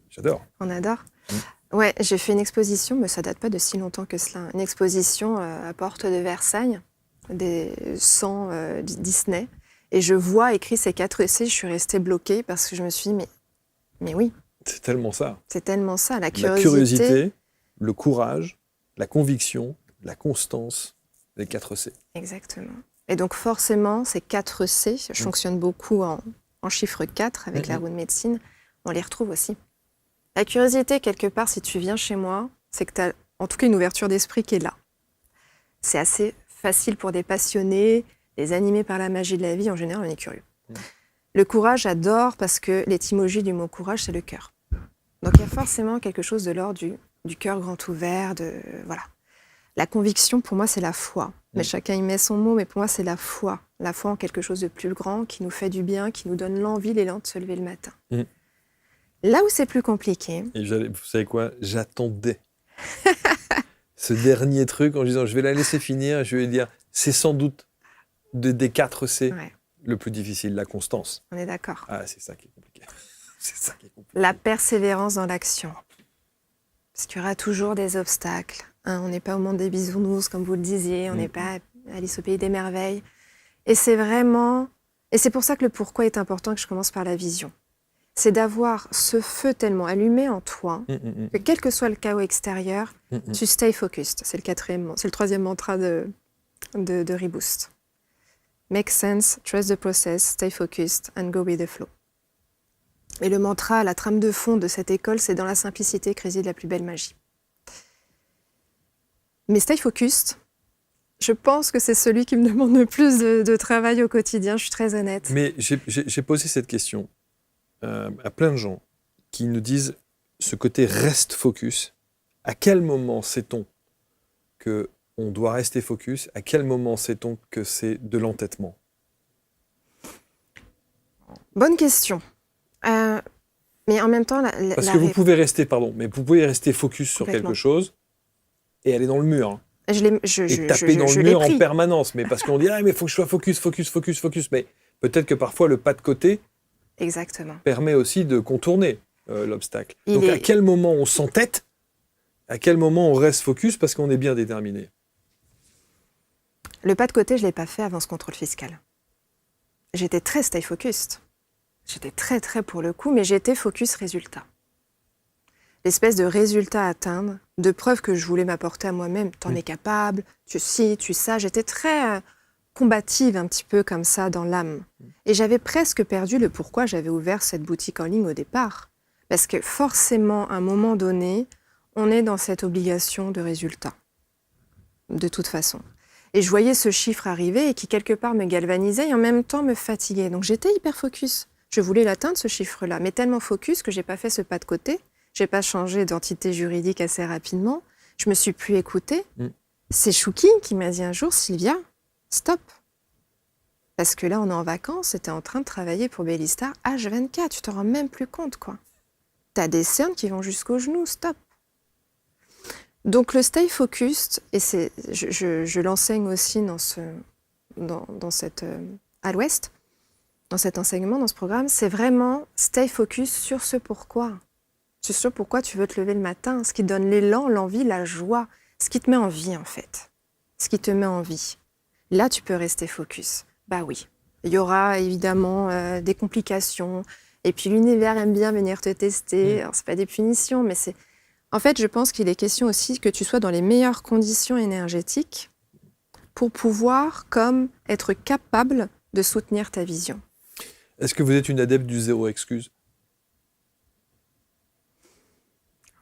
J'adore. On adore. Ouais, j'ai fait une exposition, mais ça date pas de si longtemps que cela. Une exposition à Porte de Versailles, des 100 Disney. Et je vois écrit ces 4 C, je suis restée bloquée parce que je me suis dit, mais oui. C'est tellement ça. C'est tellement ça, la curiosité, le courage, la conviction, la constance, les 4 C. Exactement. Et donc forcément, ces 4 C, je fonctionne beaucoup en chiffre 4 avec la roue de médecine, on les retrouve aussi. La curiosité, quelque part, si tu viens chez moi, c'est que tu as en tout cas une ouverture d'esprit qui est là. C'est assez facile pour des passionnés, des animés par la magie de la vie, en général, on est curieux. Le courage, j'adore parce que l'étymologie du mot courage, c'est le cœur. Donc il y a forcément quelque chose de l'ordre du cœur grand ouvert, voilà. La conviction, pour moi, c'est la foi. Mais chacun y met son mot, mais pour moi, c'est la foi. La foi en quelque chose de plus grand, qui nous fait du bien, qui nous donne l'envie, l'élan de se lever le matin. Là où c'est plus compliqué... Et vous savez quoi ? J'attendais ce dernier truc en disant, je vais la laisser finir, je vais dire, c'est sans doute des 4 C le plus difficile, la constance. On est d'accord. Ah, c'est ça qui est compliqué. C'est ça qui est compliqué. La persévérance dans l'action. Parce qu'il y aura toujours des obstacles. Hein, on n'est pas au monde des bisounours, comme vous le disiez. On n'est pas Alice au pays des merveilles. Et c'est vraiment... Et c'est pour ça que le pourquoi est important, que je commence par la vision. C'est d'avoir ce feu tellement allumé en toi que quel que soit le chaos extérieur, tu stay focused. C'est le 3e mantra de Reboost. Make sense, trust the process, stay focused and go with the flow. Et le mantra, la trame de fond de cette école, c'est dans la simplicité que réside la plus belle magie. Mais stay focused, je pense que c'est celui qui me demande le plus de travail au quotidien, je suis très honnête. Mais j'ai posé cette question à plein de gens qui nous disent ce côté reste focus. À quel moment sait-on qu'on doit rester focus ? À quel moment sait-on que c'est de l'entêtement ? Bonne question. Mais en même temps... Parce que vous pouvez rester, mais vous pouvez rester focus sur quelque chose et aller dans le mur. Hein. Et taper dans le mur en permanence. Mais parce qu'on dit, mais il faut que je sois focus. Mais peut-être que parfois, le pas de côté permet aussi de contourner l'obstacle. Donc, à quel moment on s'entête ? À quel moment on reste focus parce qu'on est bien déterminé ? Le pas de côté, je ne l'ai pas fait avant ce contrôle fiscal. J'étais très stay focused. J'étais très, très pour le coup, mais j'étais focus résultat. L'espèce de résultat à atteindre, de preuve que je voulais m'apporter à moi-même. T'en es capable, tu ça. J'étais très combative un petit peu comme ça dans l'âme. Et j'avais presque perdu le pourquoi j'avais ouvert cette boutique en ligne au départ. Parce que forcément, à un moment donné, on est dans cette obligation de résultat. De toute façon. Et je voyais ce chiffre arriver et qui quelque part me galvanisait et en même temps me fatiguait. Donc j'étais hyper focus. Je voulais l'atteindre, ce chiffre-là, mais tellement focus que j'ai pas fait ce pas de côté. J'ai pas changé d'entité juridique assez rapidement. Je me suis plus écoutée. C'est Chouki qui m'a dit un jour, Sylvia, stop. Parce que là, on est en vacances et t'es en train de travailler pour Bellistar H24. Tu te rends même plus compte, quoi. T'as des cernes qui vont jusqu'au genou, stop. Donc le stay focused, et je l'enseigne aussi à l'Ouest, dans cet enseignement, dans ce programme, c'est vraiment stay focus sur ce pourquoi. Sur ce pourquoi tu veux te lever le matin, ce qui te donne l'élan, l'envie, la joie, ce qui te met en vie en fait. Ce qui te met en vie. Là, tu peux rester focus. Bah oui. Il y aura évidemment des complications. Et puis l'univers aime bien venir te tester. Alors, c'est pas des punitions, mais c'est... En fait, je pense qu'il est question aussi que tu sois dans les meilleures conditions énergétiques pour pouvoir comme être capable de soutenir ta vision. Est-ce que vous êtes une adepte du zéro excuse?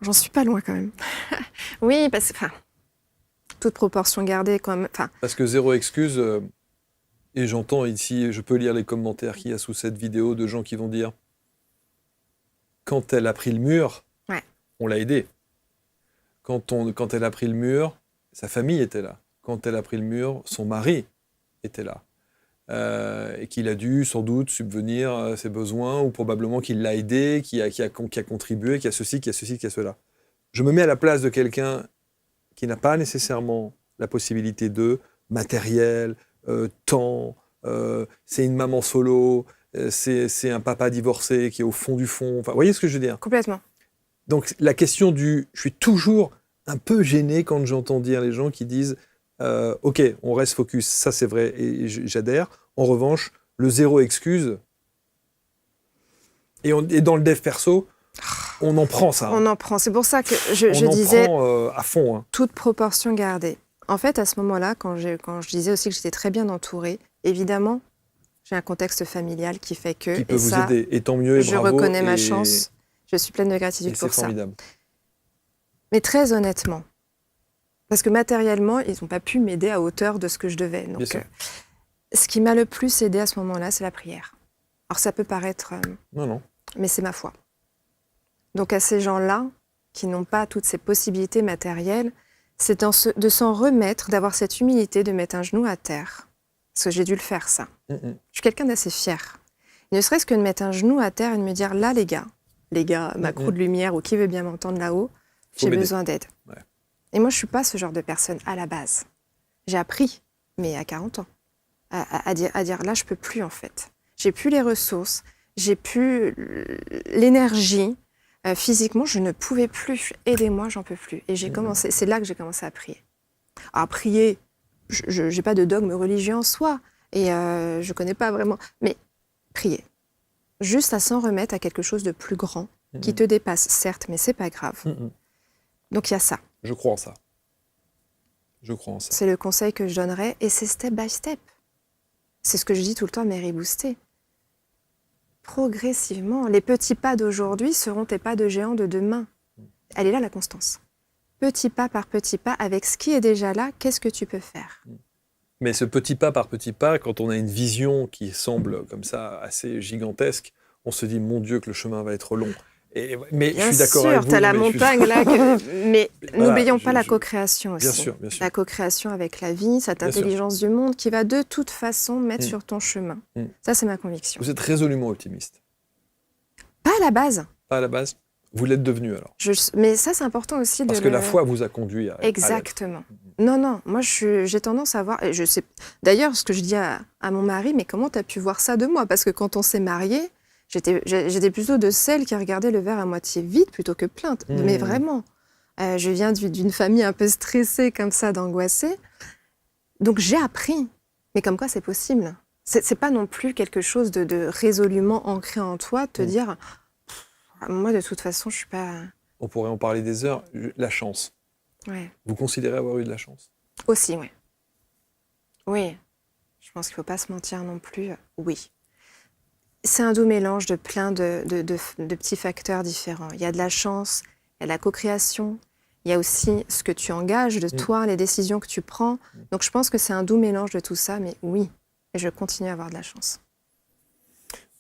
J'en suis pas loin quand même. Oui, parce que... toute proportion gardée quand même. Parce que zéro excuse, et j'entends ici, je peux lire les commentaires qu'il y a sous cette vidéo de gens qui vont dire quand elle a pris le mur, ouais. On l'a aidée. Quand elle a pris le mur, sa famille était là. Quand elle a pris le mur, son mari était là. Et qu'il a dû sans doute subvenir à ses besoins, ou probablement qu'il l'a aidé, qui a contribué, qui a ceci, qui a ceci, qui a cela. Je me mets à la place de quelqu'un qui n'a pas nécessairement la possibilité de matériel, temps, c'est une maman solo, c'est un papa divorcé qui est au fond du fond. Enfin, vous voyez ce que je veux dire? Complètement. Donc la question je suis toujours un peu gêné quand j'entends dire les gens qui disent ok, on reste focus, ça c'est vrai et j'adhère. En revanche, le zéro excuse, et dans le dev perso, on en prend ça. On en prend. C'est pour ça que je disais prend, à fond. Toute proportion gardée. En fait, à ce moment-là, quand je disais aussi que j'étais très bien entourée, évidemment, j'ai un contexte familial qui fait que... Qui peut vous aider, et tant mieux, et je bravo. reconnais ma chance, je suis pleine de gratitude pour ça. C'est formidable. Mais très honnêtement, parce que matériellement, ils n'ont pas pu m'aider à hauteur de ce que je devais. Donc, ce qui m'a le plus aidé à ce moment-là, c'est la prière. Alors ça peut paraître... non. Mais c'est ma foi. Donc à ces gens-là, qui n'ont pas toutes ces possibilités matérielles, c'est de s'en remettre, d'avoir cette humilité, de mettre un genou à terre. Parce que j'ai dû le faire, ça. Je suis quelqu'un d'assez fier. Et ne serait-ce que de mettre un genou à terre et de me dire, là, les gars, ma crew de lumière, ou qui veut bien m'entendre là-haut, j'ai besoin d'aide. Ouais. Et moi, je ne suis pas ce genre de personne à la base. J'ai appris, mais à 40 ans, à dire, là, je ne peux plus, en fait. J'ai plus les ressources, j'ai plus l'énergie. Physiquement, je ne pouvais plus. Aidez-moi, j'en peux plus. Et c'est là que j'ai commencé à prier. À prier, je n'ai pas de dogme religieux en soi, et je ne connais pas vraiment, mais prier. Juste à s'en remettre à quelque chose de plus grand, qui te dépasse, certes, mais c'est pas grave. Donc il y a ça. Je crois en ça. C'est le conseil que je donnerais, et c'est step by step. C'est ce que je dis tout le temps à Mary Boosté. Progressivement, les petits pas d'aujourd'hui seront tes pas de géant de demain. Elle est là, la constance. Petit pas par petit pas, avec ce qui est déjà là, qu'est-ce que tu peux faire? Mais ce petit pas par petit pas, quand on a une vision qui semble comme ça assez gigantesque, on se dit, mon Dieu, que le chemin va être long. Mais bien je suis d'accord avec vous. Bien sûr, tu as la montagne là. Mais n'oublions pas la co-création aussi. Bien sûr. La co-création avec la vie, cette intelligence du monde qui va de toute façon mettre sur ton chemin. Ça, c'est ma conviction. Vous êtes résolument optimiste. Pas à la base. Pas à la base. Vous l'êtes devenu alors. Mais ça, c'est important aussi Parce que la foi vous a conduit à... Exactement. Non, moi j'ai tendance à voir... Et je sais, d'ailleurs, ce que je dis à mon mari, mais comment tu as pu voir ça de moi? Parce que quand on s'est mariés, j'étais plutôt de celle qui regardait le verre à moitié vide plutôt que plein. Mais vraiment. Je viens d'une famille un peu stressée comme ça, d'angoissée. Donc j'ai appris. Mais comme quoi c'est possible. C'est pas non plus quelque chose de résolument ancré en toi, de te dire... Moi, de toute façon, je suis pas... On pourrait en parler des heures. La chance. Ouais. Vous considérez avoir eu de la chance? Aussi, oui. Oui. Je pense qu'il ne faut pas se mentir non plus. Oui. C'est un doux mélange de plein de petits facteurs différents. Il y a de la chance, il y a de la co-création, il y a aussi ce que tu engages de toi, les décisions que tu prends. Donc, je pense que c'est un doux mélange de tout ça, mais oui, et je continue à avoir de la chance.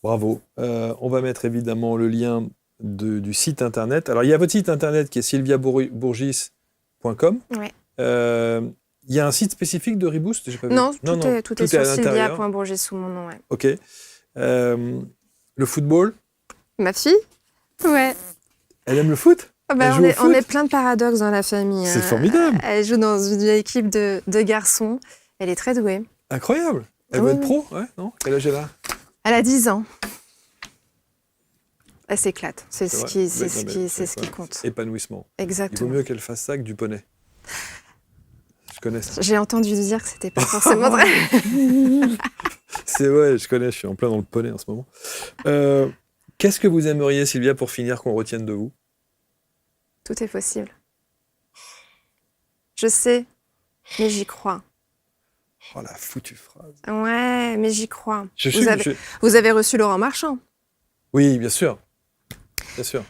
Bravo. On va mettre évidemment le lien du site internet. Alors, il y a votre site internet qui est sylviabourgis.com. Ouais. Il y a un site spécifique de Reboost? J'ai pas vu. Non, tout est sur à l'intérieur. sylvia.bourget sous mon nom. Ouais. Ok. Le football, Ma fille? Ouais. elle aime le foot? Ah bah, Elle joue au foot? on est plein de paradoxes dans la famille. C'est formidable. Elle joue dans une équipe de garçons. Elle est très douée. Incroyable. Elle Oui, va être oui. pro? Ouais, non? Quel âge elle a? Elle a 10 ans. Elle s'éclate. C'est ce vrai. qui, c'est Ouais, ce non, qui, mais c'est ce qui ouais, compte. Épanouissement. Il vaut Exactement. mieux qu'elle fasse ça que du poney. Je connais ça. J'ai entendu dire que c'était pas forcément vrai. C'est ouais, je connais, je suis en plein dans le poney en ce moment. Qu'est-ce que vous aimeriez, Sylvia, pour finir, qu'on retienne de vous? Tout est possible. Je sais, mais j'y crois. Oh la foutue phrase. Ouais, mais j'y crois. Je Vous suis- avez, je- vous avez reçu Laurent Marchand. Oui, bien sûr. Bien sûr.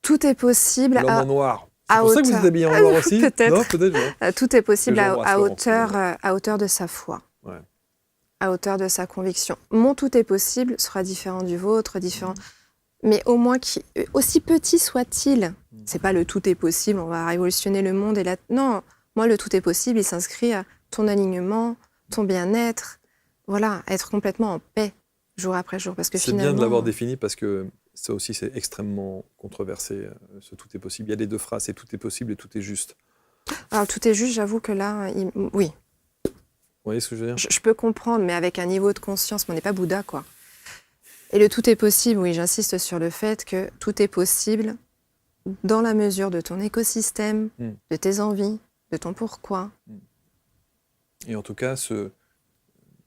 Tout est possible L'homme à, en noir. C'est à pour ça que vous hauteur. êtes habillé en noir aussi? Peut-être. Non, peut-être. Ouais. tout est possible Que j'embrasse, Laurent, à hauteur de sa foi. Ouais. À hauteur de sa conviction. Mon tout est possible sera différent du vôtre, différent. Mais au moins, aussi petit soit-il, c'est pas le tout est possible, on va révolutionner le monde. Non, moi, le tout est possible, il s'inscrit à ton alignement, ton bien-être. Voilà, être complètement en paix, jour après jour. Parce que C'est finalement, bien de l'avoir défini parce que ça aussi, c'est extrêmement controversé. Ce tout est possible. Il y a les deux phrases, c'est tout est possible et tout est juste. Alors, tout est juste, j'avoue que là, oui, Vous voyez ce que je veux dire? je peux comprendre, mais avec un niveau de conscience, mais on n'est pas Bouddha, quoi. Et le tout est possible, oui, j'insiste sur le fait que tout est possible dans la mesure de ton écosystème, de tes envies, de ton pourquoi. Et en tout cas,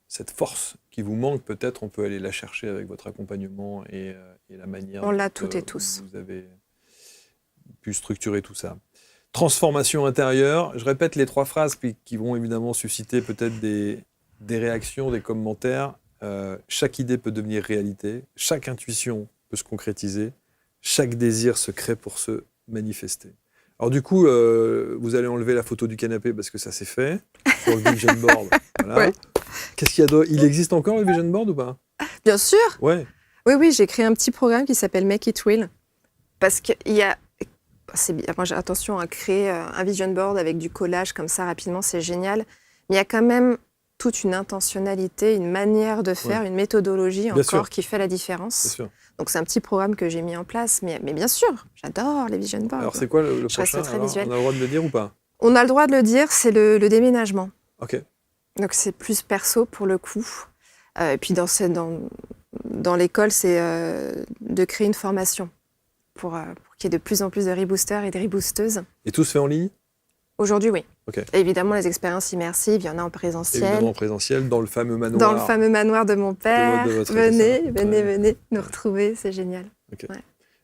cette force qui vous manque, peut-être, on peut aller la chercher avec votre accompagnement et la manière On l'a dont, toutes et tous. vous avez pu structurer tout ça. Transformation intérieure. Je répète les 3 phrases qui vont évidemment susciter peut-être des réactions, des commentaires. Chaque idée peut devenir réalité. Chaque intuition peut se concrétiser. Chaque désir se crée pour se manifester. Alors du coup, vous allez enlever la photo du canapé parce que ça c'est fait. Sur le vision board. Voilà. Ouais. Qu'est-ce qu'il y a d'autre? Il existe encore le vision board ou pas? Bien sûr. Ouais. Oui, j'ai créé un petit programme qui s'appelle Make It Real. Parce qu'il y a... Moi, j'ai attention à créer un vision board avec du collage comme ça rapidement, c'est génial. Mais il y a quand même toute une intentionnalité, une manière de faire, une méthodologie Bien encore sûr. qui fait la différence. C'est sûr. Donc c'est un petit programme que j'ai mis en place. Mais bien sûr, j'adore les vision boards. Alors c'est quoi le Je reste prochain? très Alors, visuel. on a le droit de le dire ou pas? On a le droit de le dire, c'est le déménagement. Ok. Donc c'est plus perso pour le coup. Et puis dans l'école, c'est de créer une formation pour qu'il y ait de plus en plus de reboosters et de reboosteuses. Et tout se fait en ligne? Aujourd'hui, oui. Ok. Et évidemment, les expériences immersives, il y en a en présentiel. Évidemment en présentiel, dans le fameux manoir. Dans le fameux manoir de mon père. de votre venez, établissement. venez, Ouais. venez nous retrouver, c'est génial.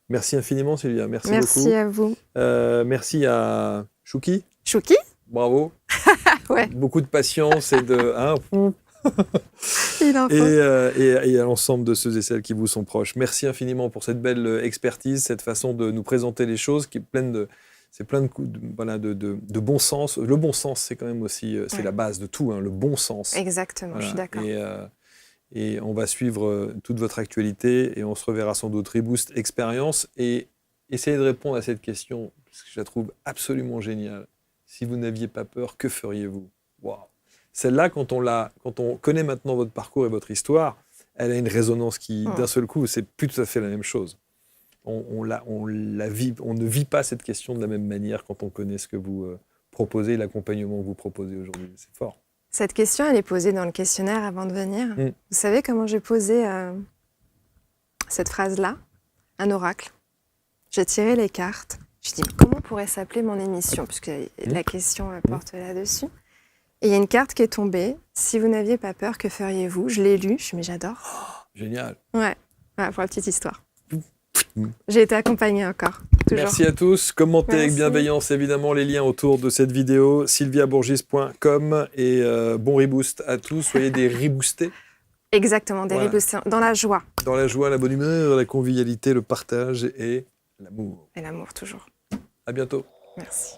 Merci infiniment Sylvia, merci Merci beaucoup. à vous. Merci à Chouki, Chouki? bravo. Ouais. Beaucoup de patience et de... Il en faut. et à l'ensemble de ceux et celles qui vous sont proches. Merci infiniment pour cette belle expertise, cette façon de nous présenter les choses qui est pleine de... C'est plein de, voilà, de bon sens. Le bon sens, c'est quand même aussi c'est la base de tout, hein, le bon sens. Exactement, Voilà. je suis d'accord. Et on va suivre toute votre actualité et on se reverra sans doute Reboost Expérience et essayer de répondre à cette question, parce que je la trouve absolument géniale. Si vous n'aviez pas peur, que feriez-vous? Waouh. Celle-là, quand on connaît maintenant votre parcours et votre histoire, elle a une résonance qui, d'un seul coup, c'est plus tout à fait la même chose. On ne vit pas cette question de la même manière quand on connaît ce que vous proposez, l'accompagnement que vous proposez aujourd'hui. C'est fort. Cette question, elle est posée dans le questionnaire avant de venir. Vous savez comment j'ai posé cette phrase-là? Un oracle. J'ai tiré les cartes. Je dis, comment pourrait s'appeler mon émission? Puisque la question porte là-dessus. Et il y a une carte qui est tombée. Si vous n'aviez pas peur, que feriez-vous? Je l'ai lue. Je me dis, mais j'adore. Génial. Ouais, voilà, pour la petite histoire. J'ai été accompagnée encore. Toujours. Merci à tous. Commentez avec Merci. bienveillance, évidemment, les liens autour de cette vidéo. sylviabourgis.com et bon reboost à tous. Soyez des reboostés. Exactement, des Voilà. reboosters, dans la joie. Dans la joie, la bonne humeur, la convivialité, le partage et l'amour. Et l'amour, toujours. À bientôt. Merci.